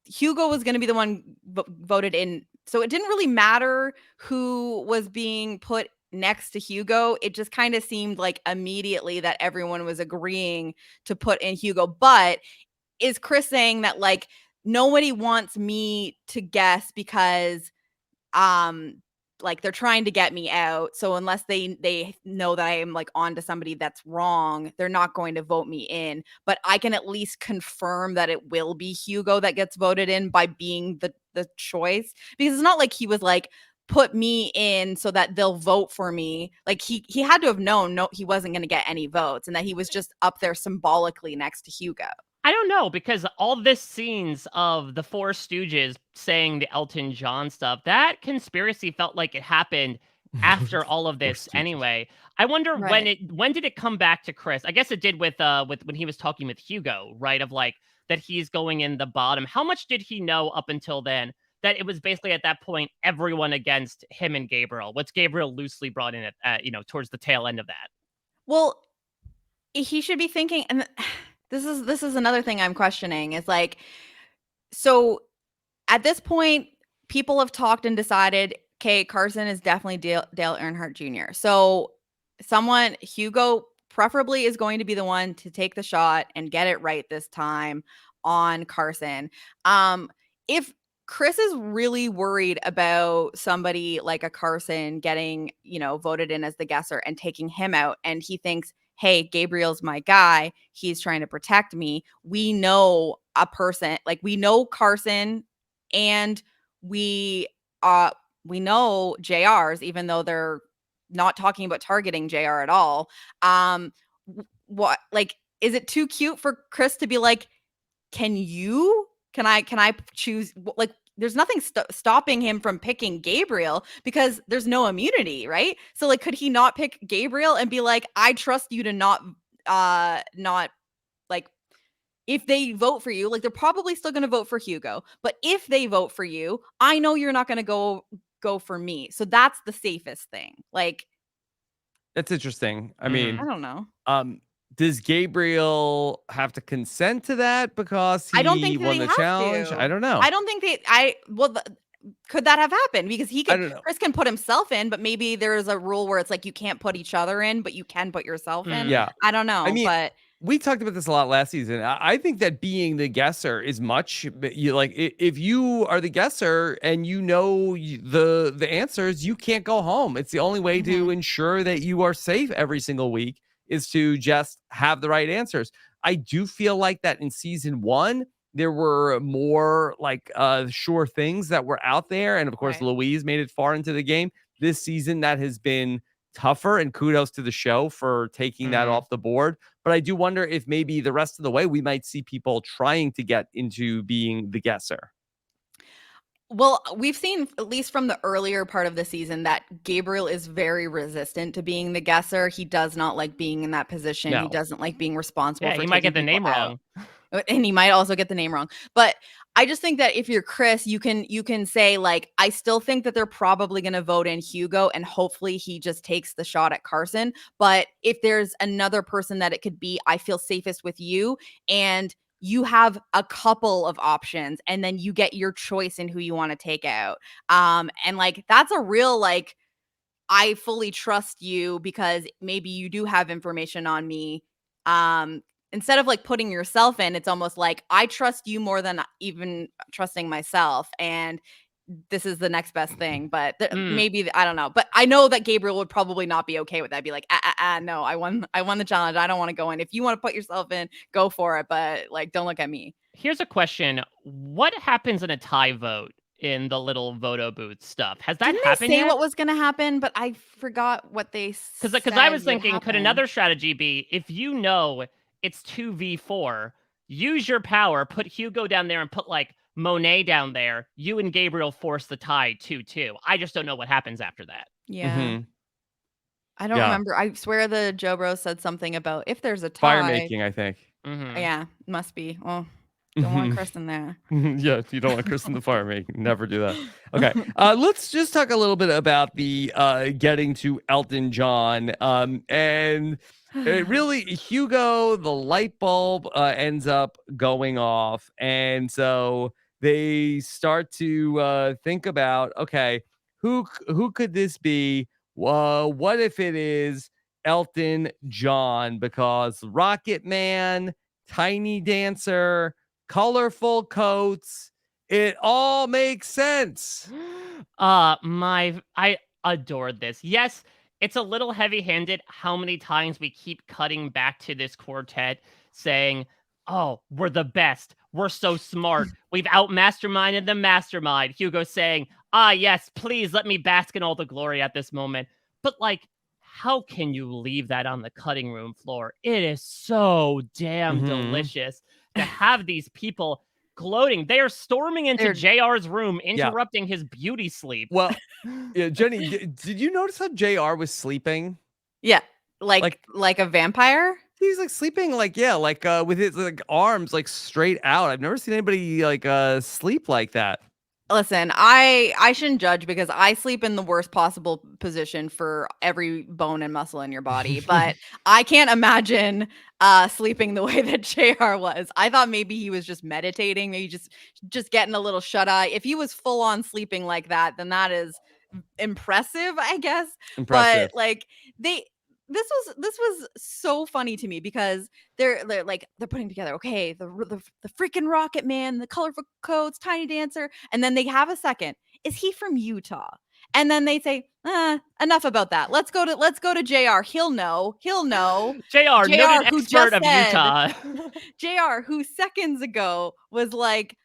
Hugo was going to be the one voted in. So it didn't really matter who was being put next to Hugo. It just kind of seemed like immediately that everyone was agreeing to put in Hugo. But is Chris saying that like nobody wants me to guess because like they're trying to get me out, so unless they know that I am like onto somebody that's wrong, they're not going to vote me in, but I can at least confirm that it will be Hugo that gets voted in by being the choice, because it's not like he was like put me in so that they'll vote for me. Like he had to have known he wasn't going to get any votes and that he was just up there symbolically next to Hugo. I don't know, because all this scenes of the Four Stooges saying the Elton John stuff, that conspiracy felt like it happened after all of this anyway. I wonder when did it come back to Chris? I guess it did with when he was talking with Hugo, right? Of like that he's going in the bottom. How much did he know up until then that it was basically at that point everyone against him and Gabriel? What's Gabriel loosely brought in at towards the tail end of that? Well, he should be thinking, and this is another thing I'm questioning, is like, so at this point, people have talked and decided, okay, Carson is definitely Dale Earnhardt Jr. So Hugo preferably is going to be the one to take the shot and get it right this time on Carson. If Chris is really worried about somebody like a Carson getting, voted in as the guesser and taking him out. And he thinks, hey, Gabriel's my guy. He's trying to protect me. We know a person, like we know Carson, and we know JR's, even though they're not talking about targeting JR at all. What, like, is it too cute for Chris to be like, can I choose, like, there's nothing stopping him from picking Gabriel because there's no immunity, right? So like, could he not pick Gabriel and be like, I trust you to not like, if they vote for you, like, they're probably still going to vote for Hugo, but if they vote for you, I know you're not going to go for me. So that's the safest thing. Like, That's interesting. I Mhm. mean, I don't know. does Gabriel have to consent to that because I don't he think that won they the have challenge? to. I don't know. I don't think could that have happened? Because I don't know. Chris can put himself in, but maybe there's a rule where it's like you can't put each other in, but you can put yourself in. Yeah. I don't know, I mean, but we talked about this a lot last season. I think that being the guesser is much. You like if you are the guesser and you know the answers, you can't go home. It's the only way to ensure that you are safe every single week is to just have the right answers. I do feel like that in season 1 there were more like sure things that were out there, and of course Right. Louise made it far into the game. This season that has been tougher, and kudos to the show for taking that off the board. But I do wonder if maybe the rest of the way we might see people trying to get into being the guesser. well, we've seen, at least from the earlier part of the season, that Gabriel is very resistant to being the guesser. He does not like being in that position. He No. doesn't like being responsible Yeah, for he might taking get the people name out. wrong. And he might also get the name wrong. But I just think that if you're Chris, you can say, like, I still think that they're probably going to vote in Hugo, and hopefully he just takes the shot at Carson. But if there's another person that it could be, I feel safest with you. And you have a couple of options, and then you get your choice in who you want to take out. And like, that's a real, like, I fully trust you because maybe you do have information on me. Instead of like putting yourself in, it's almost like I trust you more than even trusting myself. And this is the next best thing. But maybe, I don't know. But I know that Gabriel would probably not be okay with that. Be like, no, I won the challenge. I don't want to go in. If you want to put yourself in, go for it. But like, don't look at me. Here's a question. What happens in a tie vote in the little voto booth stuff? Has that Didn't happened they say yet? what was going to happen? But I forgot what they said. Because I was would thinking, could happen. another strategy be if you know it's 2v4, use your power, put Hugo down there and put like Monet down there. You and Gabriel force the tie 2-2. I just don't know what happens after that. Yeah. Mhm. I don't Yeah. remember. I swear the Joe Bro said something about if there's a Fire tie. making, I think. Yeah, must be. Well, don't want Chris in there. Yeah, if you don't want Chris in the fire making, never do that. Okay. Let's just talk a little bit about the getting to Elton John. And really, Hugo, the light bulb ends up going off. And so they start to think about, okay, who could this be? What if it is Elton John? Because Rocket Man, Tiny Dancer, colorful coats, it all makes sense. I adored this. Yes, it's a little heavy-handed how many times we keep cutting back to this quartet saying, "Oh, we're the best. We're so smart. We've out-masterminded the mastermind." Hugo saying, "Ah, yes, please let me bask in all the glory at this moment." But like, how can you leave that on the cutting room floor? It is so damn delicious to have these people gloating. They are storming into JR's room, interrupting his beauty sleep. Well, yeah, Jenny, did you notice how JR was sleeping? Yeah, like a vampire. He's like sleeping, like with his like arms like straight out. I've never seen anybody like sleep like that. Listen, I shouldn't judge because I sleep in the worst possible position for every bone and muscle in your body, but I can't imagine sleeping the way that JR was. I thought maybe he was just meditating, maybe just getting a little shut eye. If he was full on sleeping like that, then that is impressive, I guess. Impressive. But like this was so funny to me because they're putting together, okay, the freaking Rocket Man, the colorful coats, Tiny Dancer, and then they have a second. Is he from Utah? And then they say, enough about that. Let's go to JR. He'll know. JR, noted who expert just of said Utah. JR, who seconds ago was like,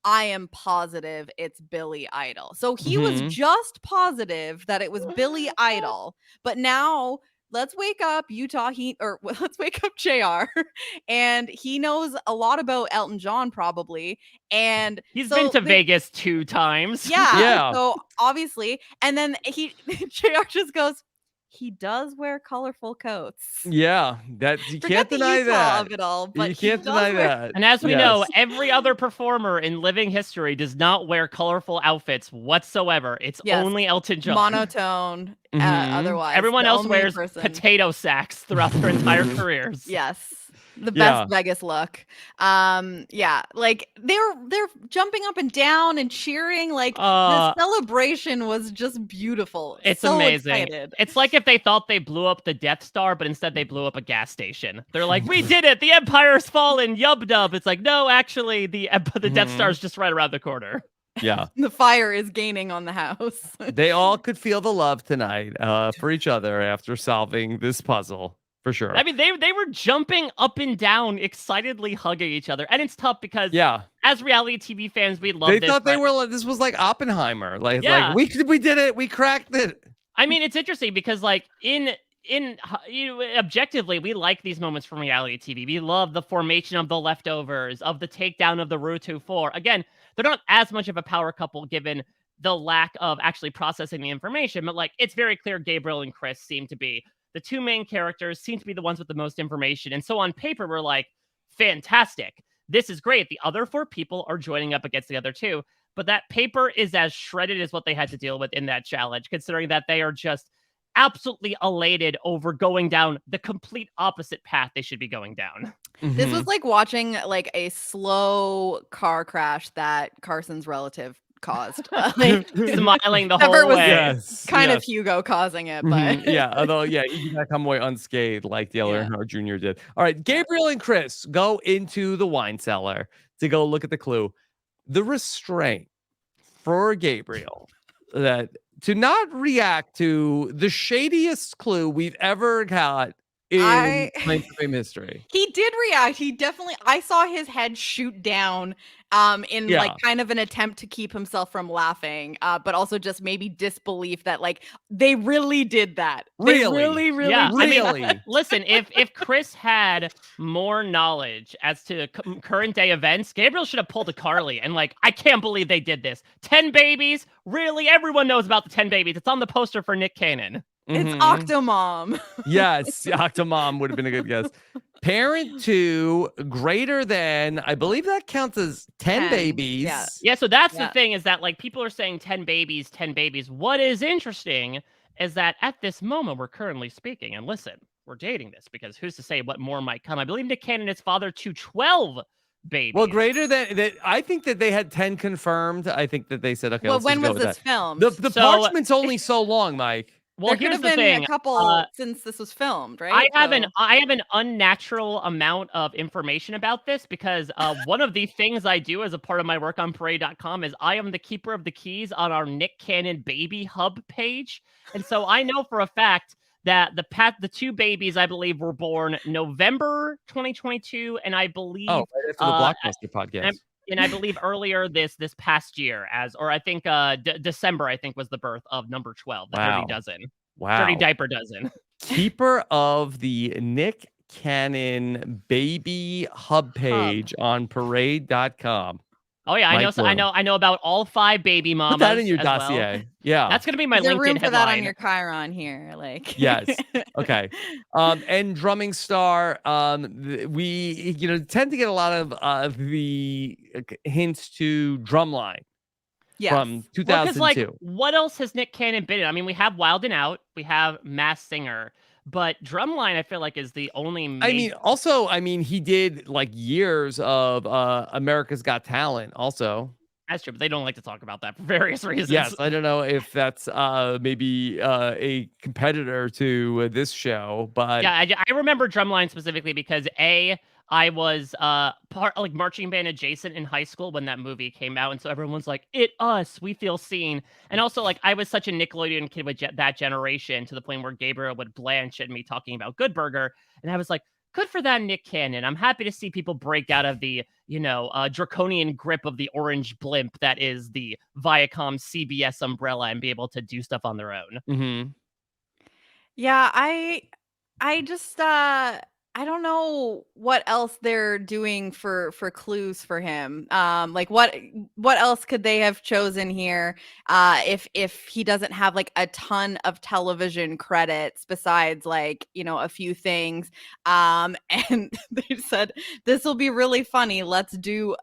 I am positive it's Billy Idol. So he was just positive that it was Billy Idol. But now let's wake up Utah let's wake up JR. And he knows a lot about Elton John probably. And He's been to Vegas 2 times. Yeah. So obviously, and then JR just goes, he does wear colorful coats. Yeah, you can't deny that. Of it all, but you can't deny that. And as we know, every other performer in living history does not wear colorful outfits whatsoever. It's only Elton John. Monotone. Otherwise, everyone else wears potato sacks throughout their entire careers. Yes. The best Vegas look. Like they're jumping up and down and cheering. Like the celebration was just beautiful. It's so amazing. Excited. It's like if they thought they blew up the Death Star, but instead they blew up a gas station. They're like, we did it. The Empire's fallen. Yub dub. It's like, no, actually, the Death Star's just right around the corner. Yeah. The fire is gaining on the house. They all could feel the love tonight for each other after solving this puzzle. For sure. I mean, they were jumping up and down, excitedly hugging each other, and it's tough because as reality TV fans, we love. They thought this was like Oppenheimer, like we did it, we cracked it. I mean, it's interesting because like objectively, we like these moments from reality TV. We love the formation of the leftovers, of the takedown of the Rutu 4. Again, they're not as much of a power couple given the lack of actually processing the information, but like it's very clear Gabriel and Chris seem to be the two main characters, seem to be the ones with the most information. And so on paper, we're like, fantastic. This is great. The other 4 people are joining up against the other 2. But that paper is as shredded as what they had to deal with in that challenge, considering that they are just absolutely elated over going down the complete opposite path they should be going down. This was like watching like a slow car crash that Carson's relative caused. Smiling the whole way. Kind of Hugo causing it, but although he did not come away unscathed like Dale Earnhardt Jr. did. All right, Gabriel and Chris go into the wine cellar to go look at the clue. The restraint for Gabriel that to not react to the shadiest clue we've ever got in Claim to Fame history. He did react. I saw his head shoot down in like kind of an attempt to keep himself from laughing, but also just maybe disbelief that like they really did that. They really did. I mean, listen, if Chris had more knowledge as to current day events, Gabriel should have pulled a Carly and like, I can't believe they did this. 10 babies? Really? Everyone knows about the 10 babies. It's on the poster for Nick Cannon. It's Octomom. Yes, Octomom would have been a good guess. Parent 2 greater than, I believe that counts as 10 babies. Yeah, so that's the thing is that like people are saying 10 babies, 10 babies. What is interesting is that at this moment we're currently speaking, and listen, we're dating this because who's to say what more might come. I believe Nick Cannon is father to 12 babies. Well, greater than that. I think that they had 10 confirmed. I think that they said, okay, well, when was this filmed? The parchment's only so long, Mike. Well, there could have been a couple since this was filmed, right? I have an unnatural amount of information about this because one of the things I do as a part of my work on Parade.com is I am the keeper of the keys on our Nick Cannon Baby Hub page. And so I know for a fact that the 2 babies, I believe, were born November 2022, and I believe right after the Blockbuster podcast. And I believe earlier this past year, or I think December, I think was the birth of number 12, the Dirty Dozen. Wow. Dirty Diaper Dozen. Keeper of the Nick Cannon Baby Hub page on Parade.com. Oh yeah, I know about all 5 baby mamas. Put that in your dossier. Well. Yeah, that's gonna be my LinkedIn room for headline. that on your Chiron here, like. Yes. Okay. And drumming star. We tend to get a lot of the hints to Drumline. Yes. From 2002. Well, like, what else has Nick Cannon been in? I mean, we have Wild 'N Out, we have Masked Singer, but Drumline, I feel like, is the only. He did like years of America's Got Talent. Also, That's true, but they don't like to talk about that for various reasons. Yes, I don't know if that's maybe a competitor to this show, but Yeah, I remember Drumline specifically because I was part like marching band adjacent in high school when that movie came out, and so everyone's like, "It us, we feel seen." And also, like, I was such a Nickelodeon kid with that generation to the point where Gabriel would blanch at me talking about Good Burger, and I was like, "Good for that Nick Cannon." I'm happy to see people break out of the draconian grip of the orange blimp that is the Viacom CBS umbrella and be able to do stuff on their own. mhm. Yeah, I just I don't know what else they're doing for clues for him. Like what else could they have chosen here if he doesn't have like a ton of television credits besides like, a few things. And they said this will be really funny. Let's do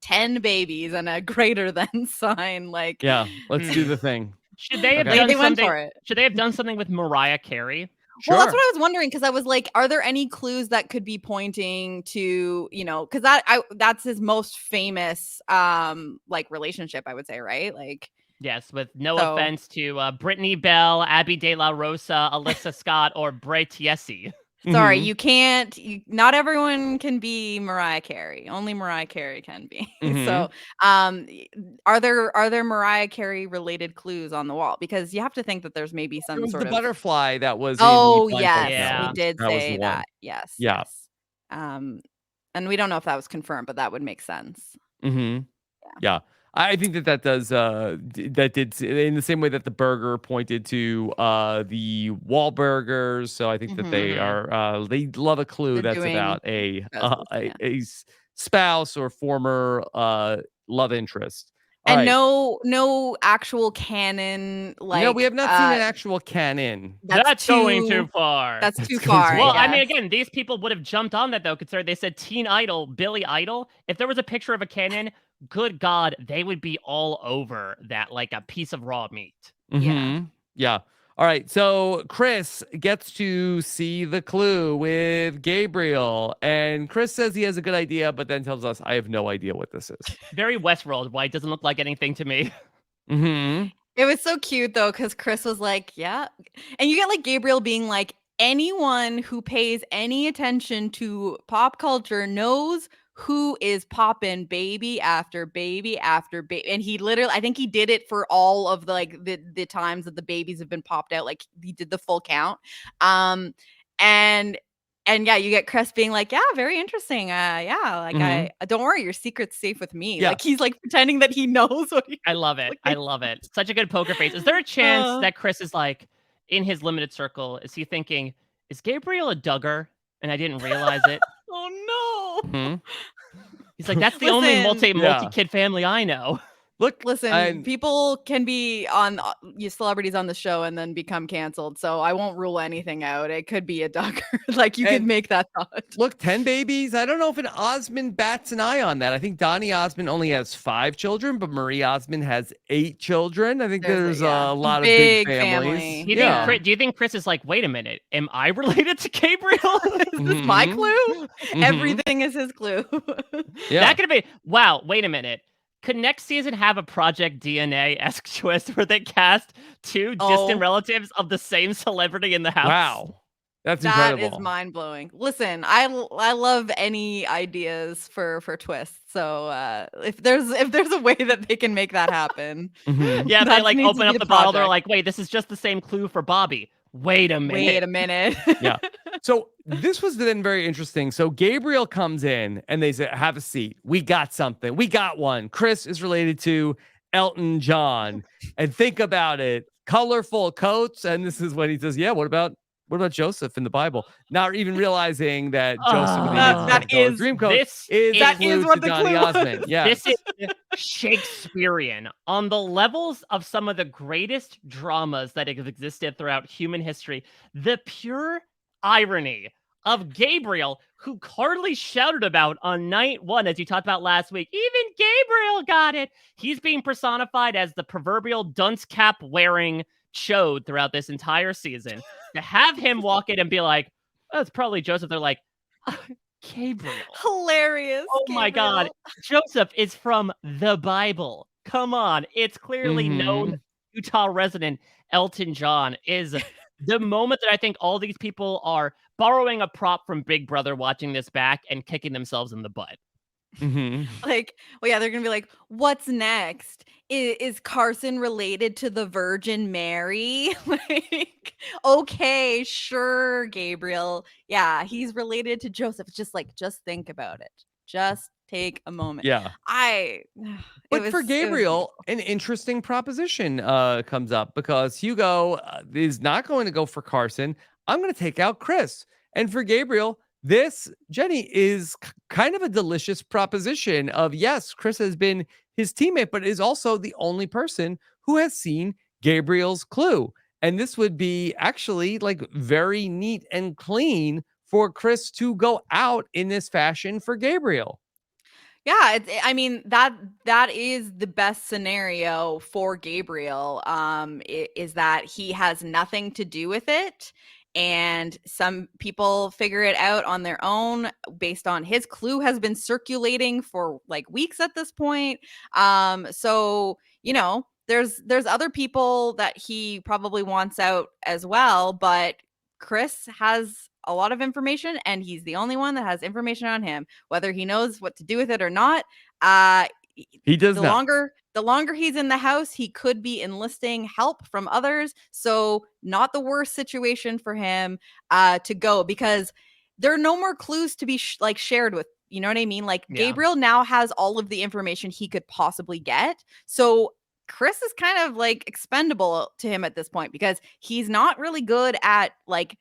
10 babies and a greater than sign like Yeah, let's do the thing. Should they have Okay. done they went something? for it. Should they have done something with Mariah Carey? Well, that's Sure. what I was wondering because I was like, are there any clues that could be pointing to, because that's his most famous like relationship, I would say, right? Like, Yes, with no so offense to Brittany Bell, Abby De La Rosa, Alyssa Scott, or Bray Tiesi. sorry, Mhm, you can't. Not everyone can be Mariah Carey. Only Mariah Carey can be. So, mhm. y- are there Mariah Carey related clues on the wall? Because you have to think that there's maybe It some was the sort of. butterfly that was in the Oh blindfold yes, he Yeah. challenge. did That was the say one. that. Yes, Yeah. yes. Um, and we don't know if that was confirmed, but that would make sense. Mhm. Yeah. Yeah. I think that does, that did in the same way that the burger pointed to, the Wahlburgers, so I think that they Mhm. Mhm. are, they love a clue They're that's doing about a, puzzles, yeah. spouse or former, love interest. And Alright. no actual canon, No, we like, have not seen an actual canon. that's That's going too too far. that's That's too going far, too I Well, far. I mean, guess. again, these people would have jumped on that though, considering they said Teen Idol, Billy Idol. If there was a picture of a cannon, good God, they would be all over that like a piece of raw meat. Yeah. Mhm. Yeah. All right. So Chris gets to see the clue with Gabriel, and Chris says he has a good idea, but then tells us, "I have no idea what this is." Very Westworld, why it doesn't look like anything to me. Mhm. It was so cute though, because Chris was like, "Yeah." And you get, like, Gabriel being like, "Anyone who pays any attention to pop culture knows who is poppin' baby after baby after baby." And he literally I think he did it for all of the, like, the times that the babies have been popped out, like, he did the full count. Um, and and yeah, you get Chris being like, "Yeah, very interesting. Yeah, like, Mhm. don't worry, your secret's safe with me." Yeah. Like, he's, like, pretending that he knows what he I love it. I like, love it. Such a good poker face. Is there a chance uh that Chris is like in his limited circle? Is he thinking, is Gabriel a Duggar? And I didn't realize it. Oh no. Mhm. He's like, that's the only Listen, Yeah. multi-kid family I know. Look, listen, and people can be on celebrities on the show and then become canceled. So I won't rule anything out. It could be a ducker. Like you could and make that thought. look, 10 babies. I don't know if an Osmond bats an eye on that. I think Donny Osmond only has 5 children, but Marie Osmond has 8 children. I think There's there's yeah, a a lot of big big families. family. Yeah. Yeah. Do you think Chris is like, wait a minute, am I related to Gabriel? Is this my Mhm. clue? Mhm. Everything is his clue. Yeah. That could have been wow, wait a minute. Could next season have a Project DNA-esque twist where they cast 2 distant Oh, relatives of the same celebrity in the house? Wow. That's that is incredible. mind blowing. Listen, I love any ideas for twists. So if there's a way that they can make that happen, Mhm. Yeah, they that like needs to open be up a the bottle, they're project. like, wait, this is just the same clue for Bobby. Wait a Wait minute. a minute. Yeah. So this was then very interesting. So Gabriel comes in and they say, "Have a seat. We got something. We got one." Chris is related to Elton John. And think about it. Colorful coats. And this is when he says, "Yeah, what about Joseph in the Bible?" Not even realizing that Joseph in the That Amazing that Ah, Technicolor is Dreamcoat this is a is that is clue what to the Donny clue Osmond. was. this Yes. is Shakespearean on the levels of some of the greatest dramas that have existed throughout human history. The pure irony of Gabriel, who Carly shouted about on night 1, as you talked about last week. Even Gabriel got it. He's being personified as the proverbial dunce cap wearing chode throughout this entire season. To have him walk in and be like, oh, it's probably Joseph. They're like, Gabriel. Hilarious, Oh my God. Gabriel. Joseph is from the Bible. Come on. It's clearly known Mhm. Utah resident Elton John is the moment that I think all these people are borrowing a prop from Big Brother, watching this back and kicking themselves in the butt. Mhm. Like, well, yeah, they're gonna be like, "What's next? Is Carson related to the Virgin Mary?" Like, okay, sure, Gabriel. Yeah, he's related to Joseph. It's just like, just think about it. Just take a moment. Yeah. I, But for it was Gabriel, beautiful. an interesting proposition comes up because Hugo is not going to go for Carson. I'm going to take out Chris. And for Gabriel, this, Jenny, is kind of a delicious proposition of yes, Chris has been his teammate, but is also the only person who has seen Gabriel's clue. And this would be actually like very neat and clean for Chris to go out in this fashion for Gabriel. Yeah, I mean that is the best scenario for Gabriel. Is that he has nothing to do with it, and some people figure it out on their own based on his clue has been circulating for like weeks at this point. So there's other people that he probably wants out as well, but Chris has a lot of information, and he's the only one that has information on him. Whether he knows what to do with it or not, uh, He does the not. longer he's in the house, he could be enlisting help from others. So not the worst situation for him to go, because there are no more clues to be like shared with. You know what I mean? Like Yeah. Gabriel now has all of the information he could possibly get. So Chris is kind of like expendable to him at this point because he's not really good at like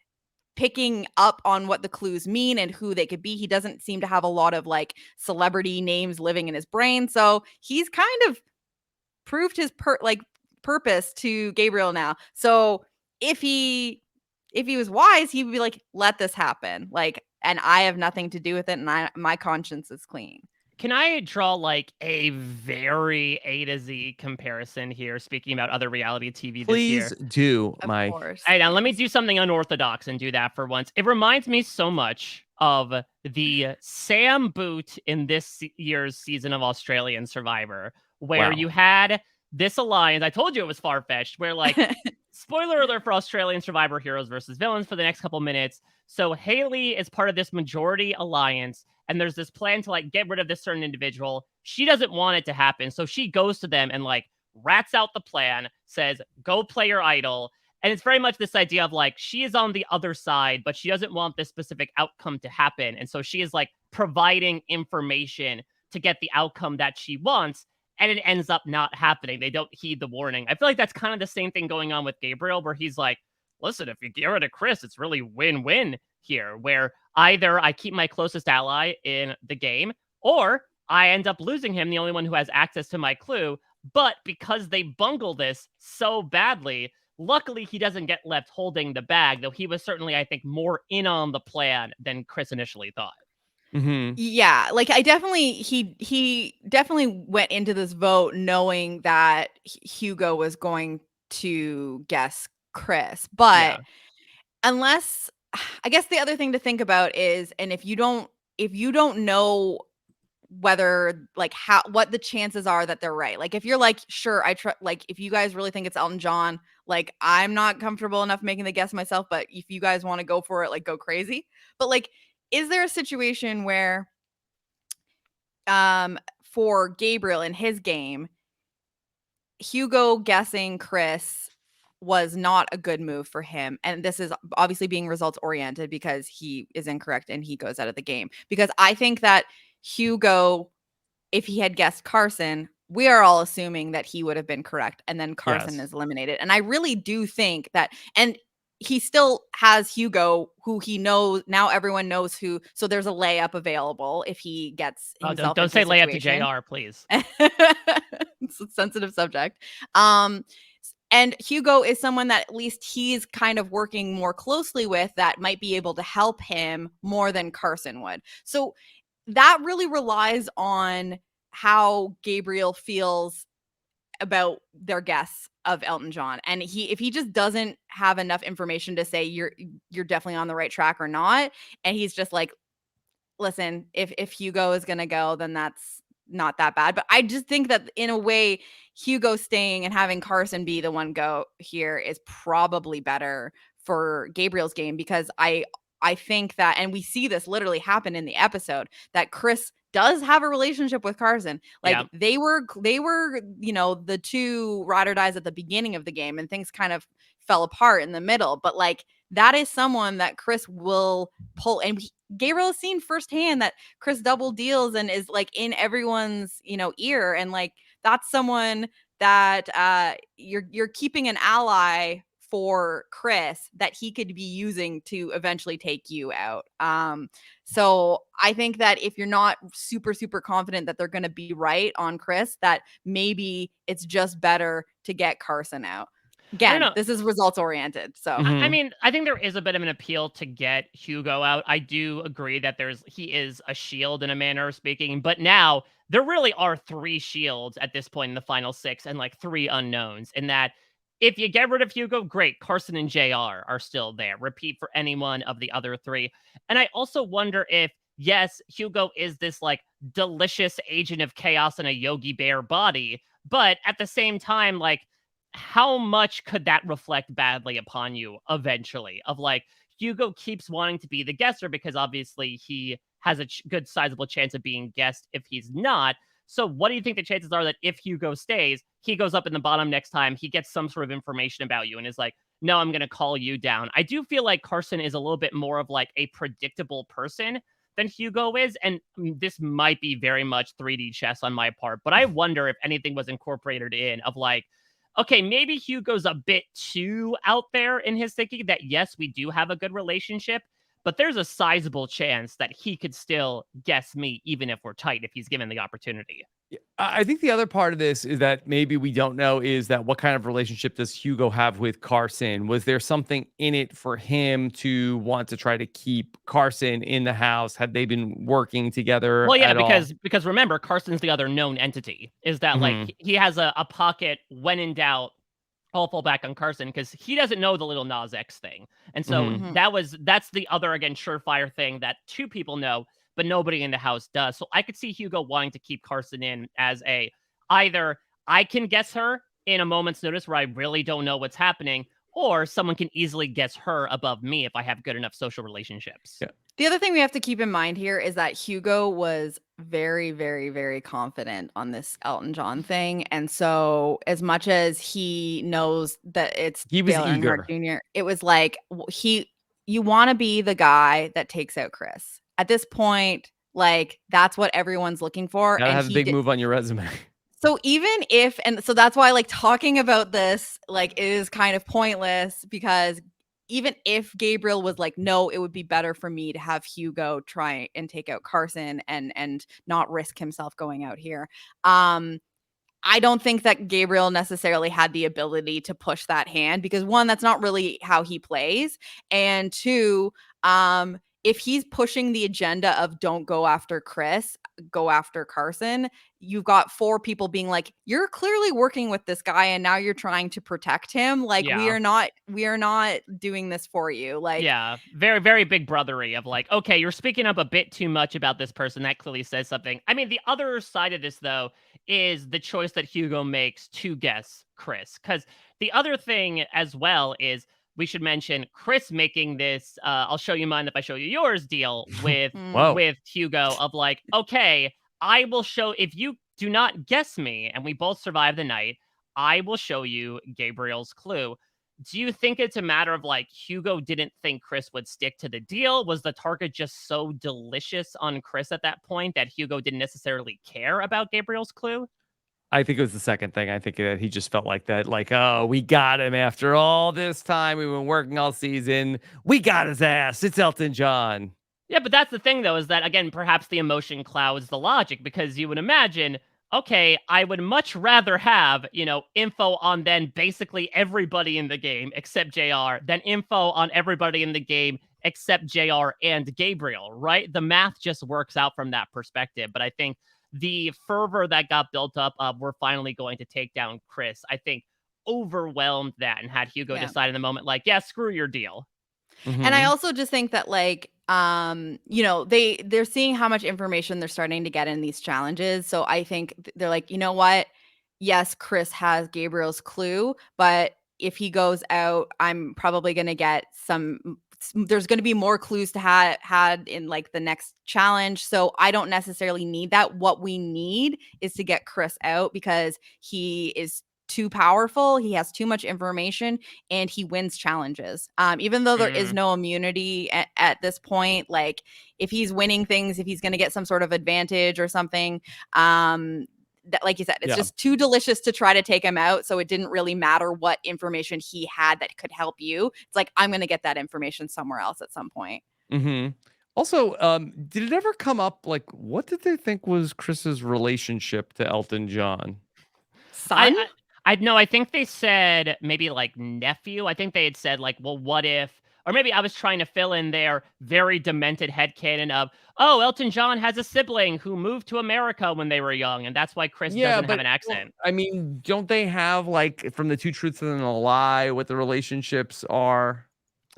picking up on what the clues mean and who they could be. He doesn't seem to have a lot of like celebrity names living in his brain. So he's kind of proved his purpose to Gabriel now. So if he was wise, he would be like, let this happen. Like, and I have nothing to do with it, and my conscience is clean. Can I draw like a very A to Z comparison here, speaking about other reality TV this Please year? do, Of Mike. course. Hey, now let me Yes. do something unorthodox and do that for once. It reminds me so much of the Sam Boot in this year's season of Australian Survivor, where Wow. you had this alliance. I told you it was far fetched, where like, spoiler alert for Australian Survivor heroes versus villains for the next couple minutes. So Haley is part of this majority alliance, and there's this plan to like get rid of this certain individual. She doesn't want it to happen, so she goes to them and like rats out the plan, says, "Go play your idol." And it's very much this idea of like, she is on the other side, but she doesn't want this specific outcome to happen. And so she is like providing information to get the outcome that she wants. And it ends up not happening. They don't heed the warning. I feel like that's kind of the same thing going on with Gabriel, where he's like, listen, if you get rid of Chris, it's really win-win here, where either I keep my closest ally in the game, or I end up losing him, the only one who has access to my clue. But because they bungle this so badly, luckily he doesn't get left holding the bag, though he was certainly, I think, more in on the plan than Chris initially thought. Mhm. Yeah, like he definitely went into this vote knowing that Hugo was going to guess Chris. But Yeah. unless, I guess the other thing to think about is, and if you don't know whether like how what the chances are that they're right. Like if you're like, sure, like if you guys really think it's Elton John, like I'm not comfortable enough making the guess myself, but if you guys want to go for it, like go crazy. But like, is there a situation where for Gabriel in his game, Hugo guessing Chris was not a good move for him, and this is obviously being results oriented because he is incorrect and he goes out of the game? Because I think that Hugo, if he had guessed Carson, we are all assuming that he would have been correct, and then Carson Yes. is eliminated. And I really do think that, and he still has Hugo, who he knows now. Everyone knows who, so there's a layup available if he gets Oh, himself don't into a say layup to situation. JR, please. It's a sensitive subject. Um, and Hugo is someone that at least he's kind of working more closely with, that might be able to help him more than Carson would. So that really relies on how Gabriel feels about their guess of Elton John. And if he just doesn't have enough information to say you're definitely on the right track or not, and he's just like, listen, if Hugo is gonna go, then that's not that bad. But I just think that in a way, Hugo staying and having Carson be the one go here is probably better for Gabriel's game, because I think that, and we see this literally happen in the episode, that Chris does have a relationship with Carson. Yeah. Like they were, the two ride or dies at the beginning of the game, and things kind of fell apart in the middle. But like that is someone that Chris will pull, and Gabriel has seen firsthand that Chris double deals and is like in everyone's, ear, and like that's someone that you're keeping an ally for Chris that he could be using to eventually take you out. So I think that if you're not super, super confident that they're going to be right on Chris, that maybe it's just better to get Carson out. Again, know. this is results oriented. So I mean, I think there is a bit of an appeal to get Hugo out. I do agree that he is a shield in a manner of speaking, but now there really are 3 shields at this point in the final 6 and like 3 unknowns. In that, if you get rid of Hugo, great, Carson and JR are still there. Repeat for any one of the other 3. And I also wonder if, yes, Hugo is this like delicious agent of chaos in a Yogi Bear body, but at the same time, like, how much could that reflect badly upon you eventually? Of like, Hugo keeps wanting to be the guesser because obviously he has a good sizable chance of being guessed if he's not. So what do you think the chances are that if Hugo stays, he goes up in the bottom next time, he gets some sort of information about you and is like, no, I'm going to call you down. I do feel like Carson is a little bit more of like a predictable person than Hugo is. And this might be very much 3D chess on my part, but I wonder if anything was incorporated in of like, okay, maybe Hugo's a bit too out there in his thinking that, yes, we do have a good relationship, but there's a sizable chance that he could still guess me even if we're tight, if he's given the opportunity. Yeah, I think the other part of this is that maybe we don't know is that what kind of relationship does Hugo have with Carson? Was there something in it for him to want to try to keep Carson in the house? Had they been working together Well, yeah, at all? because remember, Carson's the other known entity. Is that like Mhm. he has a pocket when in doubt. I'll fall back on Carson because he doesn't know the little Nas X thing. And so Mhm. mhm. that's the other, again, surefire thing that 2 people know, but nobody in the house does. So I could see Hugo wanting to keep Carson in as either I can guess her in a moment's notice where I really don't know what's happening, or someone can easily guess her above me if I have good enough social relationships. Yeah. The other thing we have to keep in mind here is that Hugo was very, very, very confident on this Elton John thing. And so, as much as he knows that it's He was Dale Earnhardt eager. Jr., it was like you want to be the guy that takes out Chris. At this point, like that's what everyone's looking for. Gotta And have a he big did. move on your resume. So even if, and so that's why like talking about this like is kind of pointless, because even if Gabriel was like, no, it would be better for me to have Hugo try and take out Carson and not risk himself going out here. I don't think that Gabriel necessarily had the ability to push that hand, because one, that's not really how he plays. And two, if he's pushing the agenda of don't go after Chris, go after Carson, you've got 4 people being like, you're clearly working with this guy and now you're trying to protect him. Like Yeah. we are not doing this for you. Like, Yeah, very, very big brothery of like, okay, you're speaking up a bit too much about this person. That clearly says something. I mean, the other side of this, though, is the choice that Hugo makes to guess Chris. Because the other thing as well is we should mention Chris making this I'll show you mine if I show you yours deal mm, Whoa. with Hugo of like, okay, I will show if you do not guess me and we both survive the night, I will show you Gabriel's clue. Do you think it's a matter of like Hugo didn't think Chris would stick to the deal? Was the target just so delicious on Chris at that point that Hugo didn't necessarily care about Gabriel's clue? I think it was the second thing. I think that he just felt like that, like, oh, we got him after all this time. We've been working all season. We got his ass. It's Elton John. Yeah, but that's the thing, though, is that, again, perhaps the emotion clouds the logic because you would imagine, okay, I would much rather have, info on then basically everybody in the game except JR than info on everybody in the game except JR and Gabriel, right? The math just works out from that perspective. But I think the fervor that got built up of we're finally going to take down Chris, I think overwhelmed that and had Hugo yeah. decide in the moment, like, yeah, screw your deal. And I Mhm. also just think that like they're seeing how much information they're starting to get in these challenges. So I think they're like, you know what? Yes, Chris has Gabriel's clue, but if he goes out, I'm probably going to get there's going to be more clues to had in like the next challenge. So I don't necessarily need that. What we need is to get Chris out because he is too powerful. He has too much information and he wins challenges. Even though there is no immunity at this point, like if he's winning things, if he's going to get some sort of advantage or something, that, like you said, it's just too delicious to try to take him out. So it didn't really matter what information he had that could help you. It's like, I'm going to get that information somewhere else at some point. Also, did it ever come up, like, what did they think was Chris's relationship to Elton John? Son? I know. I think they said maybe like nephew. I think they had said like, well, what if? Or maybe I was trying to fill in their very demented headcanon of, oh, Elton John has a sibling who moved to America when they were young, and that's why Chris doesn't have an accent. I mean, don't they have, like, from the Two Truths and a Lie, what the relationships are?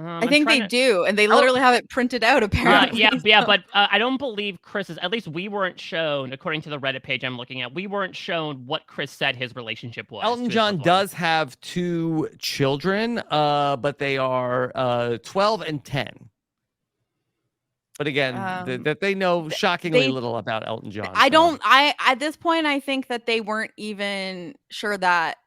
I think they do, and they literally have it printed out, apparently. But I don't believe Chris's, at least we weren't shown, according to the Reddit page I'm looking at, we weren't shown what Chris said his relationship was. Elton John does have 2 children, but they are 12 and 10. But again, that they know shockingly little about Elton John. At this point, I think that they weren't even sure that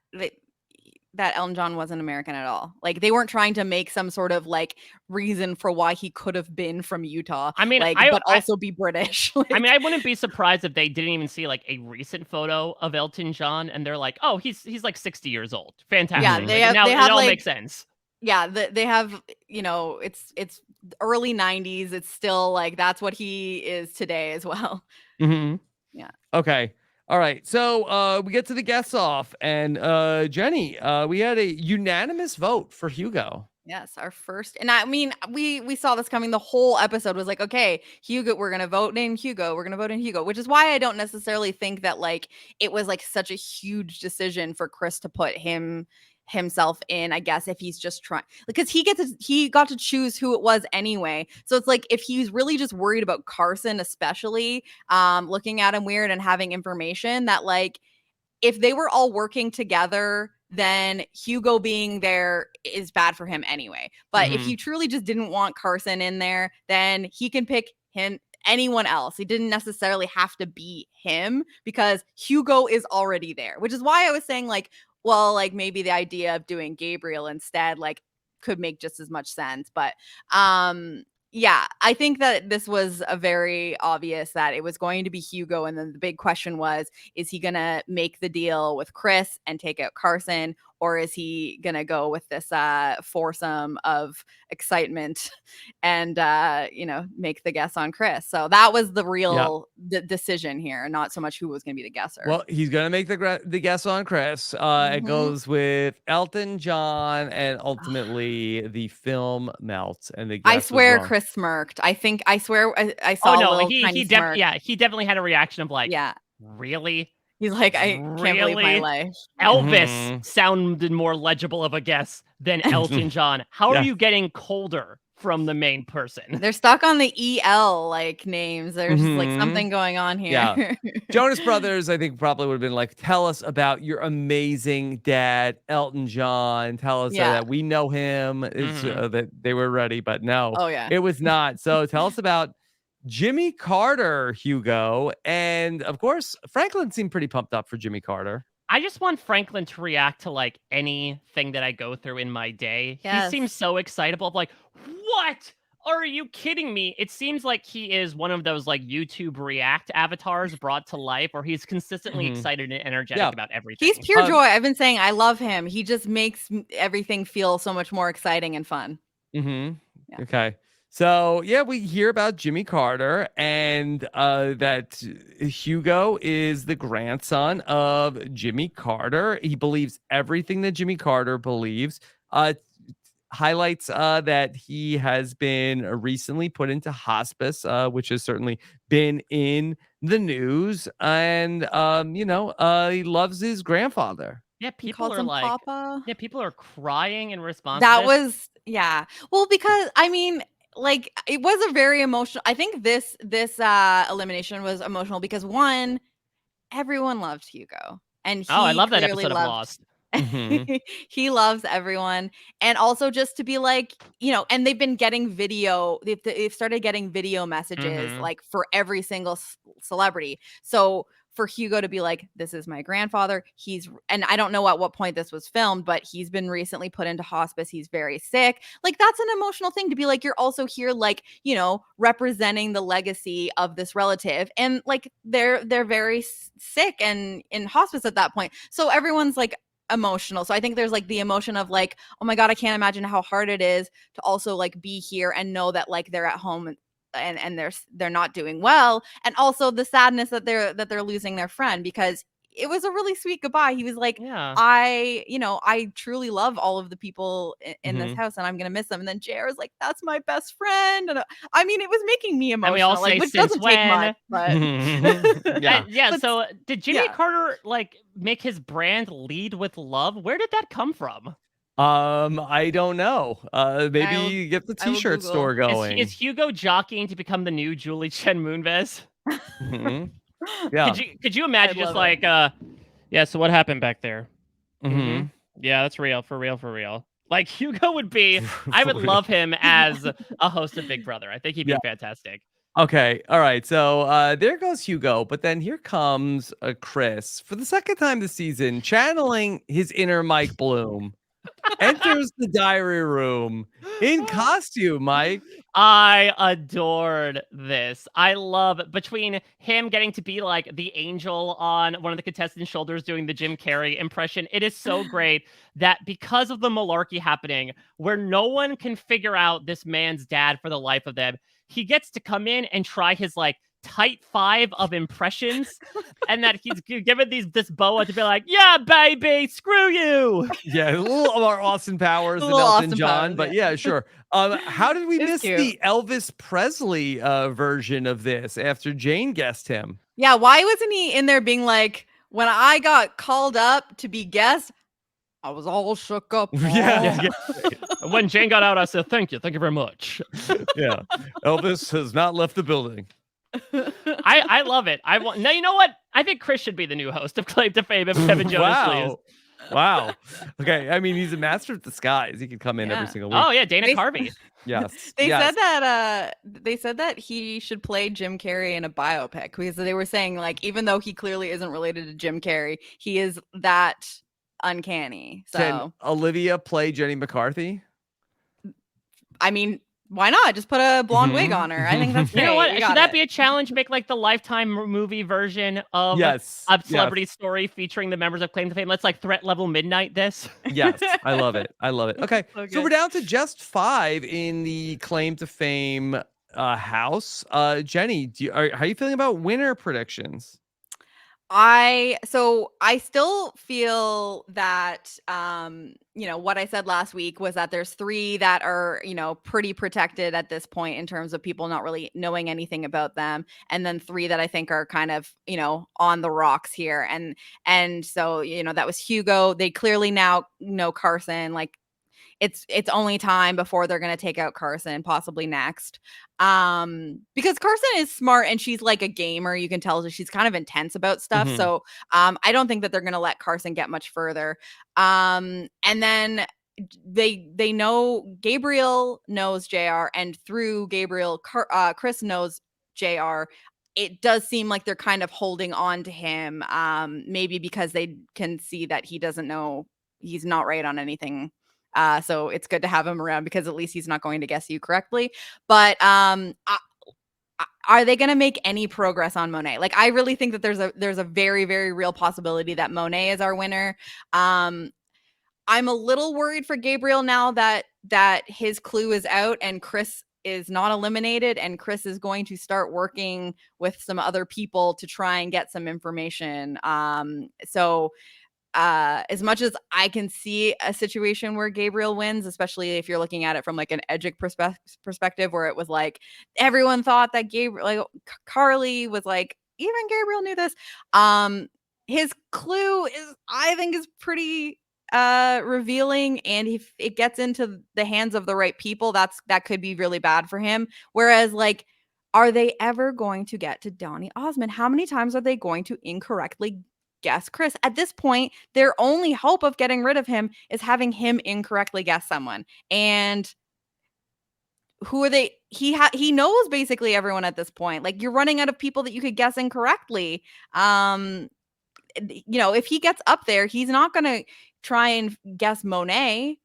Elton John wasn't American at all. Like they weren't trying to make some sort of like reason for why he could have been from Utah. I mean, like, but also be British. I mean, I wouldn't be surprised if they didn't even see like a recent photo of Elton John and they're like, oh, he's like 60 years old. Fantastic. Yeah, it all makes sense. Yeah, they have, it's early 90s. It's still like that's what he is today as well. Mm-hmm. Yeah. Okay. All right, so we get to the guess off, and Jenny, we had a unanimous vote for Hugo. Yes, our first, and I mean, we saw this coming. The whole episode was like, okay, Hugo, we're gonna vote in Hugo, which is why I don't necessarily think that like it was like such a huge decision for Chris to put himself in, I guess, if he's just trying, because he got to choose who it was anyway. So it's like if he's really just worried about Carson, especially looking at him weird and having information that like if they were all working together, then Hugo being there is bad for him anyway. But if you truly just didn't want Carson in there, then he can pick anyone else. He didn't necessarily have to be him because Hugo is already there, which is why I was saying like, well, like maybe the idea of doing Gabriel instead, like could make just as much sense. But yeah, I think that this was a very obvious that it was going to be Hugo. And then the big question was, is he going to make the deal with Chris and take out Carson? Or is he going to go with this foursome of excitement and, make the guess on Chris? So that was the real decision here, not so much who was going to be the guesser. Well, he's going to make the guess on Chris. It goes with Elton John, and ultimately the film melts. And the guess I swear was Chris smirked. I swear I saw he definitely had a reaction of like, really? He's like, I can't believe my life. Elvis sounded more legible of a guess than Elton John. How are you getting colder from the main person? They're stuck on the EL like names. There's like something going on here. Yeah. Jonas Brothers, I think, probably would have been like, tell us about your amazing dad, Elton John. Tell us that we know him. That they were ready, but no. Oh, yeah. It was not. So tell us about Jimmy Carter, Hugo. And of course, Franklin seemed pretty pumped up for Jimmy Carter. I just want Franklin to react to like anything that I go through in my day. Yes. He seems so excitable of like, what? Are you kidding me? It seems like he is one of those like YouTube React avatars brought to life, where he's consistently excited and energetic about everything. He's pure joy. I've been saying I love him. He just makes everything feel so much more exciting and fun. Yeah. Okay. So, yeah, we hear about Jimmy Carter and that Hugo is the grandson of Jimmy Carter. He believes everything that Jimmy Carter believes. Highlights that he has been recently put into hospice, which has certainly been in the news. And, he loves his grandfather. Yeah, people are like, Papa. Yeah, people are crying in response. That was, well, because I mean, like it was a very emotional. I think this elimination was emotional because one, everyone loved Hugo, and Oh, I he love that clearly episode of loved. Lost. Mhm. He loves everyone, and also just to be like, and they've been getting video. They've started getting video messages Mhm. like for every single celebrity. So for Hugo to be like, this is my grandfather. And I don't know at what point this was filmed, but he's been recently put into hospice. He's very sick. Like, that's an emotional thing to be like, you're also here, like, representing the legacy of this relative. And like, they're very sick and in hospice at that point. So everyone's like emotional. So I think there's like the emotion of like, oh my God, I can't imagine how hard it is to also like be here and know that like they're at home and they're not doing well, and also the sadness that they're losing their friend, because it was a really sweet goodbye. He was like, Yeah. I truly love all of the people in this Mhm. house, and I'm gonna miss them. And then JR was like, that's my best friend. And I mean, it was making me And we all emotional, like, say, which since doesn't take much, when? but Yeah. Yeah, but so did Jimmy yeah. Carter like make his brand lead with love? Where did that come from? I don't know. I will Maybe get the I will t-shirt Google. store Is going. Hugo jockeying to become the new Julie Chen Moonves? Mhm. Yeah. Could you I imagine just love it. like yeah, so what happened back there? Mm-hmm. Mhm. Yeah, that's real, for real, for real. Like Hugo would be, I For would real. love him as a host of Big Brother. I think he'd be Yeah. fantastic. Okay. All right. So there goes Hugo, but then here comes Chris for the second time this season, channeling his inner Mike Bloom. Enters the diary room in costume, Mike. I adored this. I love between him getting to be like the angel on one of the contestants' shoulders doing the Jim Carrey impression. It is so great that because of the malarkey happening, where no one can figure out this man's dad for the life of them, he gets to come in and try his like tight five of impressions, and that he's given this boa to be like, yeah, baby, screw you. Yeah, a little more Austin A Powers than little Elton Austin John, Powers, but yeah. yeah, sure. How did we It's miss cute. the Elvis Presley version of this after Jane guessed him? Yeah, why wasn't he in there being like, when I got called up to be guest, I was all shook up. Yeah, Yeah. yeah, When Jane got out, I said, thank you very much. yeah. Elvis has not left the building. I love it. I want now. You know what? I think Chris should be the new host of Claim to Fame if Kevin Jonas leaves. Wow. Wow. Okay. I mean, he's a master of disguise. He could come in every Yeah. single week. Oh yeah, Dana They- Carvey. Yes. They Yes. said that he should play Jim Carrey in a biopic, because they were saying like, even though he clearly isn't related to Jim Carrey, he is that uncanny. Can So Olivia play Jenny McCarthy? I mean, why not? Just put a blonde wig on her. I think that's Mhm. You know great. what? You Should got that it. be a challenge? Make like the Lifetime movie version of Yes. a Yes. celebrity story featuring the members of Claim to Fame. Let's like threat level midnight this. Yes, I love it. I love it. Okay, So so we're good. down to just 5 in the claim to fame house. Jenny, how are you feeling about winner predictions? I still feel that what I said last week was that there's 3 that are, pretty protected at this point in terms of people not really knowing anything about them, and then 3 that I think are kind of, on the rocks here. And so, that was Hugo. They clearly now know Carson. Like, it's only time before they're going to take out Carson, possibly next. Because Carson is smart, and she's like a gamer. You can tell that she's kind of intense about stuff. Mhm. So I don't think that they're going to let Carson get much further. And then they know Gabriel knows JR, and through Gabriel, Chris knows JR. It does seem like they're kind of holding on to him, maybe because they can see that he doesn't know, he's not right on anything. So it's good to have him around, because at least he's not going to guess you correctly. But are they going to make any progress on Monet? Like, I really think that there's a very, very real possibility that Monet is our winner. I'm a little worried for Gabriel now that his clue is out and Chris is not eliminated, and Chris is going to start working with some other people to try and get some information. So as much as I can see a situation where Gabriel wins, especially if you're looking at it from like an Edgic perspective, where it was like everyone thought that Gabriel, like Carly was like, even Gabriel knew this. His clue is, I think, is pretty revealing, and if it gets into the hands of the right people, that could be really bad for him. Whereas, like, are they ever going to get to Donny Osmond? How many times are they going to incorrectly guess Chris? At this point, their only hope of getting rid of him is having him incorrectly guess someone. And who are they? He knows basically everyone at this point. Like, you're running out of people that you could guess incorrectly. If he gets up there, he's not going to try and guess Monet.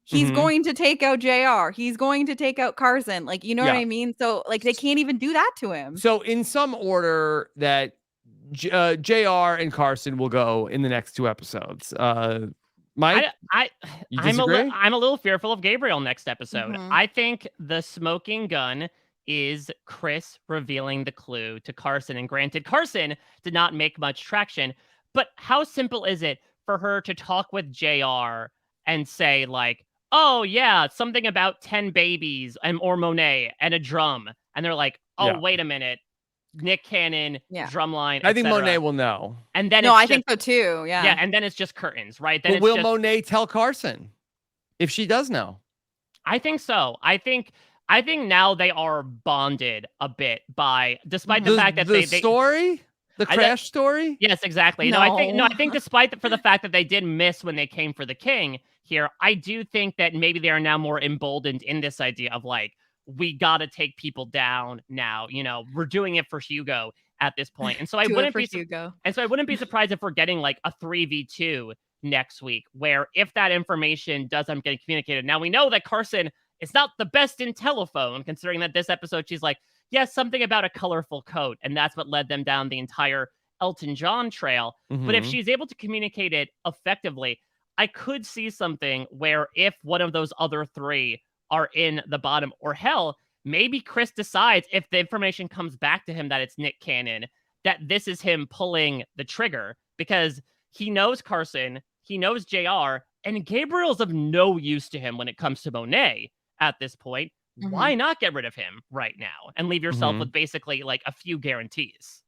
He's going to take out JR. He's going to take out Carson. Like, you know what I mean? So, like, they can't even do that to him. So in some order that JR and Carson will go in the next 2 episodes. Mike, you disagree? I'm a little fearful of Gabriel next episode. Mhm. I think the smoking gun is Chris revealing the clue to Carson. And granted, Carson did not make much traction, but how simple is it for her to talk with JR and say, like, oh yeah, something about 10 babies or Monet and a drum. And they're like, oh, wait a minute. Nick Cannon, drumline. I think Monet will know. And then I think so too. Yeah. Yeah, and then it's just curtains, right? Then but will Monet tell Carson if she does know? I think so. I think now they are bonded a bit by, despite the fact that the story, the crash story. Yes, exactly. No. I think despite for the fact that they did miss when they came for the king here, I do think that maybe they are now more emboldened in this idea of, like, we got to take people down now. We're doing it for Hugo at this point. And so I wouldn't be surprised if we're getting like a 3v2 next week, where if that information does end up getting communicated. Now we know that Carson is not the best in telephone, considering that this episode she's like, yes, something about a colorful coat, and that's what led them down the entire Elton John trail. But if she's able to communicate it effectively, I could see something where if one of those other 3 are in the bottom, or hell, maybe Chris decides, if the information comes back to him that it's Nick Cannon, that this is him pulling the trigger, because he knows Carson, he knows JR, and Gabriel's of no use to him when it comes to Monet at this point. Why not get rid of him right now and leave yourself with basically like a few guarantees?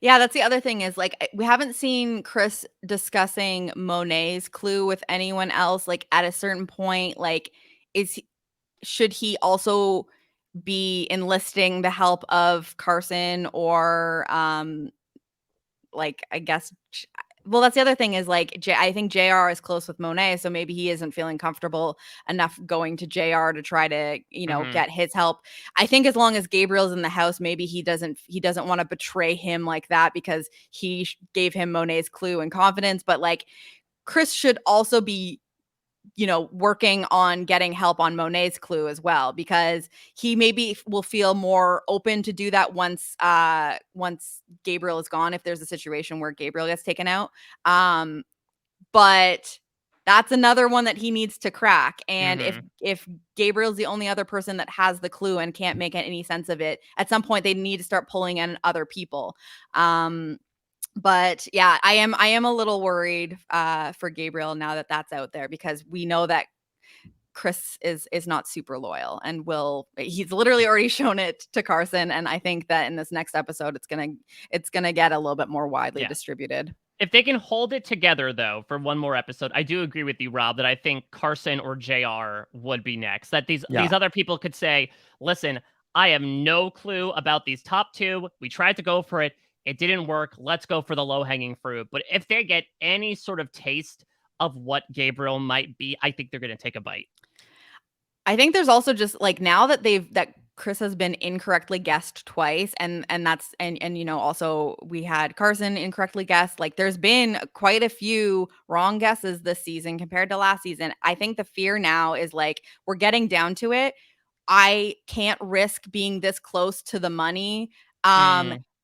Yeah, that's the other thing, is like, we haven't seen Chris discussing Monet's clue with anyone else. Like, at a certain point, like, should he also be enlisting the help of Carson, or like, I guess, well, that's the other thing, is like, I think JR is close with Monet, so maybe he isn't feeling comfortable enough going to JR to try to, get his help. I think as long as Gabriel's in the house, maybe he doesn't want to betray him like that, because he gave him Monet's clue in confidence. But like, Chris should also be, working on getting help on Monet's clue as well, because he maybe will feel more open to do that once Gabriel is gone, if there's a situation where Gabriel gets taken out. But that's another one that he needs to crack. And if Gabriel's the only other person that has the clue and can't make any sense of it, at some point they need to start pulling in other people. But yeah, I am a little worried for Gabriel now that that's out there, because we know that Chris is not super loyal, and he's literally already shown it to Carson. And I think that in this next episode, it's gonna get a little bit more widely distributed. If they can hold it together, though, for one more episode, I do agree with you, Rob, that I think Carson or JR would be next. That these other people could say, listen, I have no clue about these top 2. We tried to go for it. It didn't work. Let's go for the low-hanging fruit. But if they get any sort of taste of what Gabriel might be, I think they're going to take a bite. I think there's also just, like, now that Chris has been incorrectly guessed twice, and that's also we had Carson incorrectly guessed. Like, there's been quite a few wrong guesses this season compared to last season. I think the fear now is, like, we're getting down to it. I can't risk being this close to the money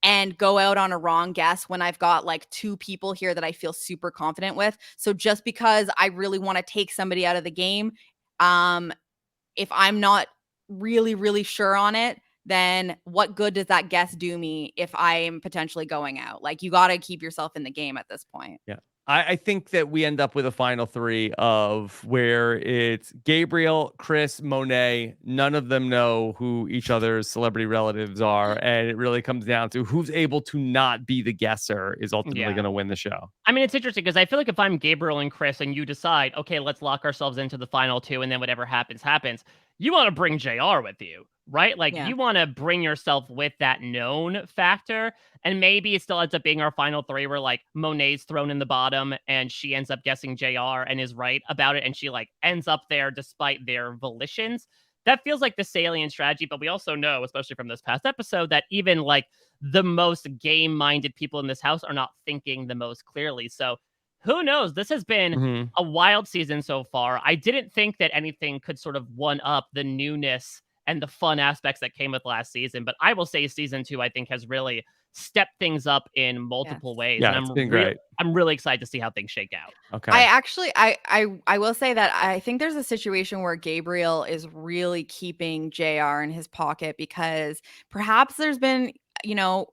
and go out on a wrong guess when I've got like 2 people here that I feel super confident with. So just because I really want to take somebody out of the game, if I'm not really, really sure on it, then what good does that guess do me if I am potentially going out? Like, you got to keep yourself in the game at this point. Yeah. I think that we end up with a final three of where it's Gabriel, Chris, Monet. None of them know who each other's celebrity relatives are. And it really comes down to who's able to not be the guesser is ultimately Yeah. going to win the show. I mean, it's interesting because I feel like if I'm Gabriel and Chris and you decide, okay, let's lock ourselves into the final two and then whatever happens, happens, you want to bring JR with you, right? Like, Yeah. you want to bring yourself with that known factor. And maybe it still ends up being our final three where, like, Monet's thrown in the bottom and she ends up guessing JR and is right about it. And she, like, ends up there despite their volitions. That feels like the salient strategy. But we also know, especially from this past episode, that even, like, the most game minded people in this house are not thinking the most clearly. So who knows? This has been Mhm. a wild season so far. I didn't think that anything could sort of one up the newness and the fun aspects that came with last season. But I will say season two, I think, has really stepped things up in Yes. multiple ways. And Yeah, it's been great. I'm really excited to see how things shake out. Okay. I actually I will say that I think there's a situation where Gabriel is really keeping JR in his pocket because perhaps there's been, you know,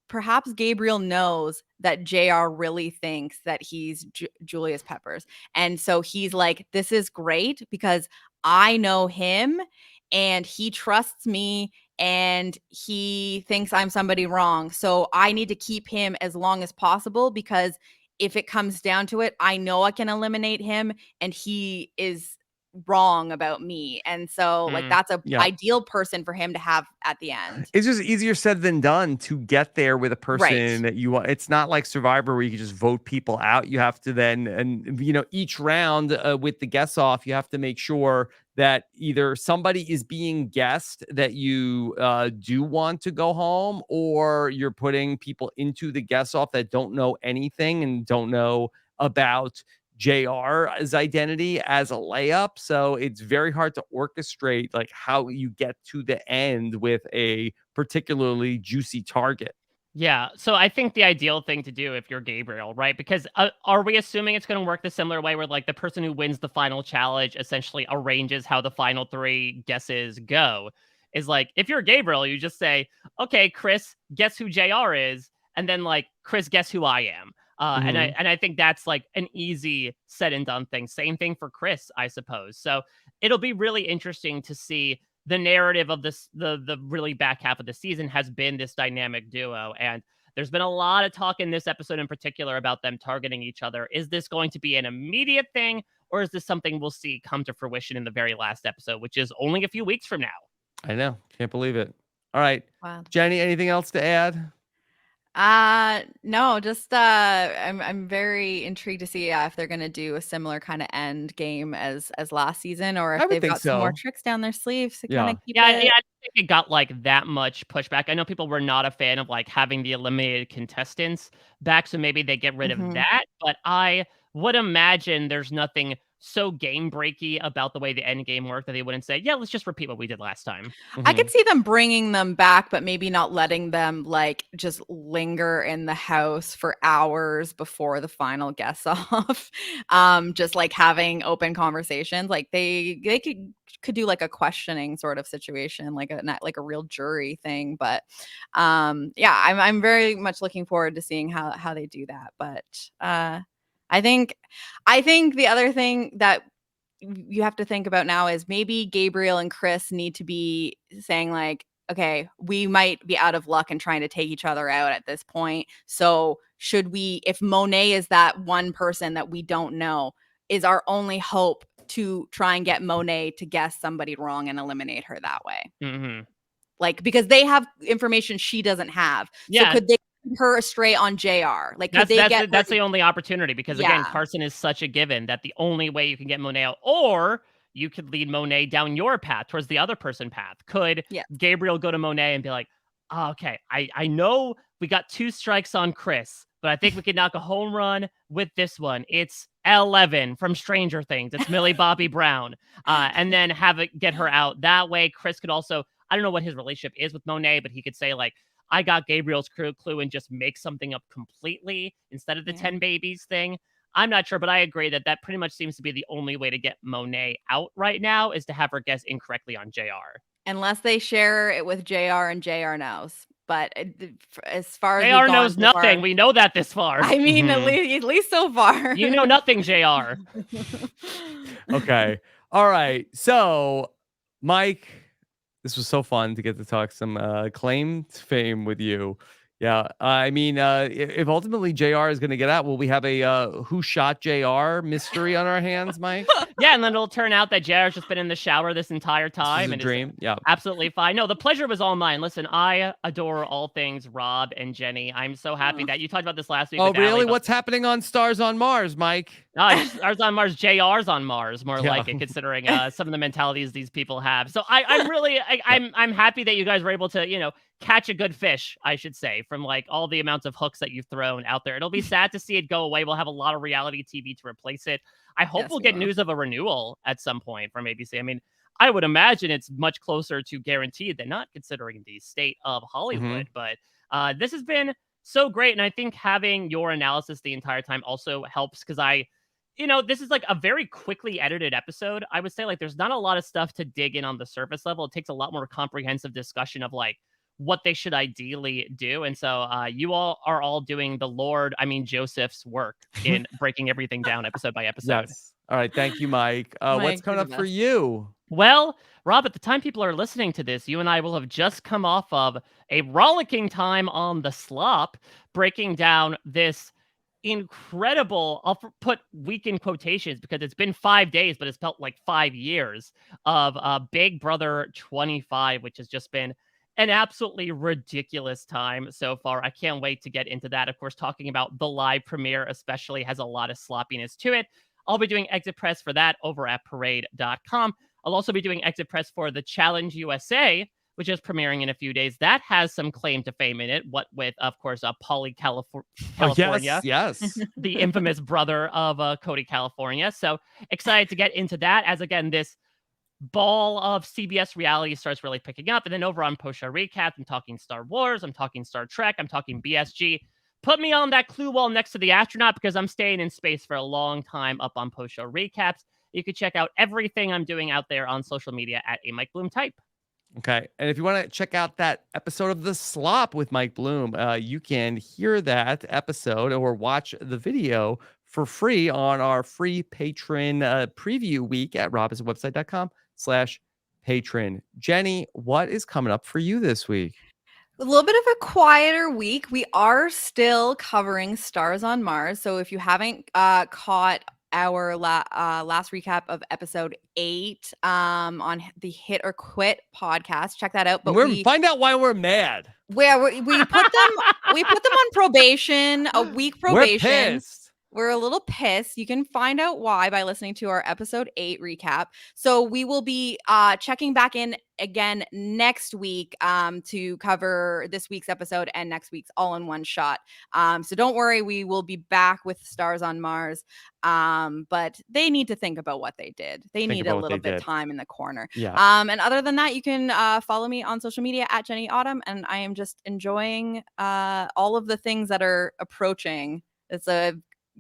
perhaps Gabriel knows that JR really thinks that he's Julius Peppers. And so he's like, this is great because I know him and he trusts me and he thinks I'm somebody wrong. So I need to keep him as long as possible because if it comes down to it, I know I can eliminate him and he is wrong about me. And so like Mm, that's a Yeah. ideal person for him to have at the end. It's just easier said than done to get there with a Right. person that you want. It's not like Survivor where you can just vote people out. You have to then, and each round with the guess off, you have to make sure that either somebody is being guessed that you do want to go home, or you're putting people into the guess off that don't know anything and don't know about JR's identity as a layup. So it's very hard to orchestrate like how you get to the end with a particularly juicy target. Yeah, so I think the ideal thing to do if you're Gabriel, right? Because are we assuming it's going to work the similar way where, like, the person who wins the final challenge essentially arranges how the final three guesses go? Is like, if you're Gabriel, you just say, okay, Chris, guess who JR is? And then, like, Chris, guess who I am? Mhm. And I think that's like an easy said and done thing. Same thing for Chris, I suppose. So it'll be really interesting to see the narrative of this the really back half of the season has been this dynamic duo, and there's been a lot of talk in this episode in particular about them targeting each other. Is this going to be an immediate thing, or is this something we'll see come to fruition in the very last episode, which is only a few weeks from now? I know. Can't believe it. All right. Wow. Jenny, anything else to add? No, just I'm very intrigued to see if they're gonna do a similar kind of end game as last season, or I if would they've think got some more so. tricks down their sleeves to kind Yeah. of keep Yeah, it. I don't think it got like that much pushback. I know people were not a fan of like having the eliminated contestants back, so maybe they get rid of Mhm. that. But I would imagine there's nothing so game breaky about the way the end game worked that they wouldn't say, "Yeah, let's just repeat what we did last time." I could Mhm. see them bringing them back, but maybe not letting them like just linger in the house for hours before the final guess off. Just like having open conversations. Like they could do like a questioning sort of situation, like a not like a real jury thing. But yeah, I'm very much looking forward to seeing how they do that. But I think I think the other thing that you have to think about now is maybe Gabriel and Chris need to be saying like, okay, we might be out of luck and trying to take each other out at this point. So should we, if Monet is that one person that we don't know, is our only hope to try and get Monet to guess somebody wrong and eliminate her that way? Mhm. Like, because they have information she doesn't have. So Yeah, could they keep her astray on JR? Like, could That's they that's get the her that's to, the only opportunity because again, yeah, Carson is such a given that the only way you can get Monet out, or you could lead Monet down your path towards the other person path. Could yeah, Gabriel go to Monet and be like, "Oh, okay, I know we got two strikes on Chris, but I think we could knock a home run with this one. It's 11 from Stranger Things. It's Millie Bobby Brown." And then have it get her out. That way, Chris could also, I don't know what his relationship is with Monet, but he could say like, I got Gabriel's clue and just make something up completely instead of the yeah. 10 babies thing. I'm not sure, but I agree that that pretty much seems to be the only way to get Monet out right now is to have her guess incorrectly on JR. Unless they share it with JR and JR knows. but as far as JR we've knows gone so nothing. far, We know that this far. I mean, Mhm. at least so far. You know nothing, JR. Okay. All right. So, Mike, this was so fun to get to talk some claimed fame with you. Yeah. I mean, if ultimately JR is going to get out, will we have a who shot JR mystery on our hands, Mike? Yeah, and then it'll turn out that JR's just been in the shower this entire This was time a and is dream. Yeah. absolutely fine. No, the pleasure was all mine. Listen, I adore all things Rob and Jenny. I'm so happy that you talked about this last week Oh, with Allie. really? What's happening on Stars on Mars, Mike? Stars on Mars, JR's on Mars, more Yeah. like it, considering some of the mentalities these people have. So I'm really, I'm happy that you guys were able to, catch a good fish, I should say, from like all the amounts of hooks that you've thrown out there. It'll be sad to see it go away. We'll have a lot of reality TV to replace it. I hope Yes, we'll we get will. news of a renewal at some point from ABC. I mean, I would imagine it's much closer to guaranteed than not, considering the state of Hollywood. But this has been so great, and I think having your analysis the entire time also helps because this is like a very quickly edited episode. I would say like there's not a lot of stuff to dig in on the surface level. It takes a lot more comprehensive discussion of like what they should ideally do. And so you all are all doing the Joseph's work in breaking everything down episode by episode. Yes. All right. Thank you, Mike. What's Mike, coming you're the up for best. you? Well, Rob, at the time people are listening to this, you and I will have just come off of a rollicking time on the slop, breaking down this incredible, put week in quotations because it's been 5 days, but it's felt like 5 years of Big Brother 25, which has just been an absolutely ridiculous time so far. I can't wait to get into that. Of course, talking about the live premiere especially has a lot of sloppiness to it. I'll be doing exit press for that over at parade.com. I'll also be doing exit press for the Challenge USA, which is premiering in a few days. That has some claim to fame in it. What with, of course, Pauly Oh, California, yes. the infamous brother of Cody California. So excited to get into that as, again, this ball of CBS reality starts really picking up. And then over on post-show recap, I'm talking Star Wars, I'm talking Star Trek, I'm talking BSG. Put me on that clue wall next to the astronaut because I'm staying in space for a long time up on post-show recaps. You can check out everything I'm doing out there on social media at a Mike Bloom type. Okay. And if you want to check out that episode of The Slop with Mike Bloom, you can hear that episode or watch the video for free on our free patron preview week at robinsonwebsite.com/patron. Jenny, what is coming up for you this week? A little bit of a quieter week. We are still covering Stars on Mars. So if you haven't caught our last recap of episode 8 on the Hit or Quit podcast, check that out. But Find out why we're mad. we put them on probation, a week probation. We're pissed. We're a little pissed. You can find out why by listening to our episode 8 recap. So we will be checking back in again next week to cover this week's episode and next week's all in one shot. So don't worry, we will be back with Stars on Mars. But they need to think about what they did. They need a little bit time in the corner. Yeah. And other than that, you can follow me on social media at Jenny Autumn, and I am just enjoying all of the things that are approaching.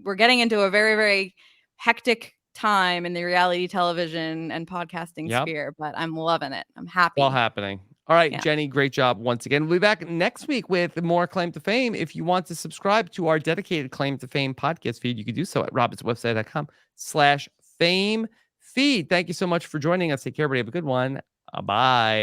We're getting into a very, very hectic time in the reality television and podcasting sphere, but I'm loving it. I'm happy. All happening. All right, Yeah. Jenny, great job once again. We'll be back next week with more Claim to Fame. If you want to subscribe to our dedicated Claim to Fame podcast feed, you can do so at robinswebsite.com/fame feed. Thank you so much for joining us. Take care, everybody. Have a good one. Bye.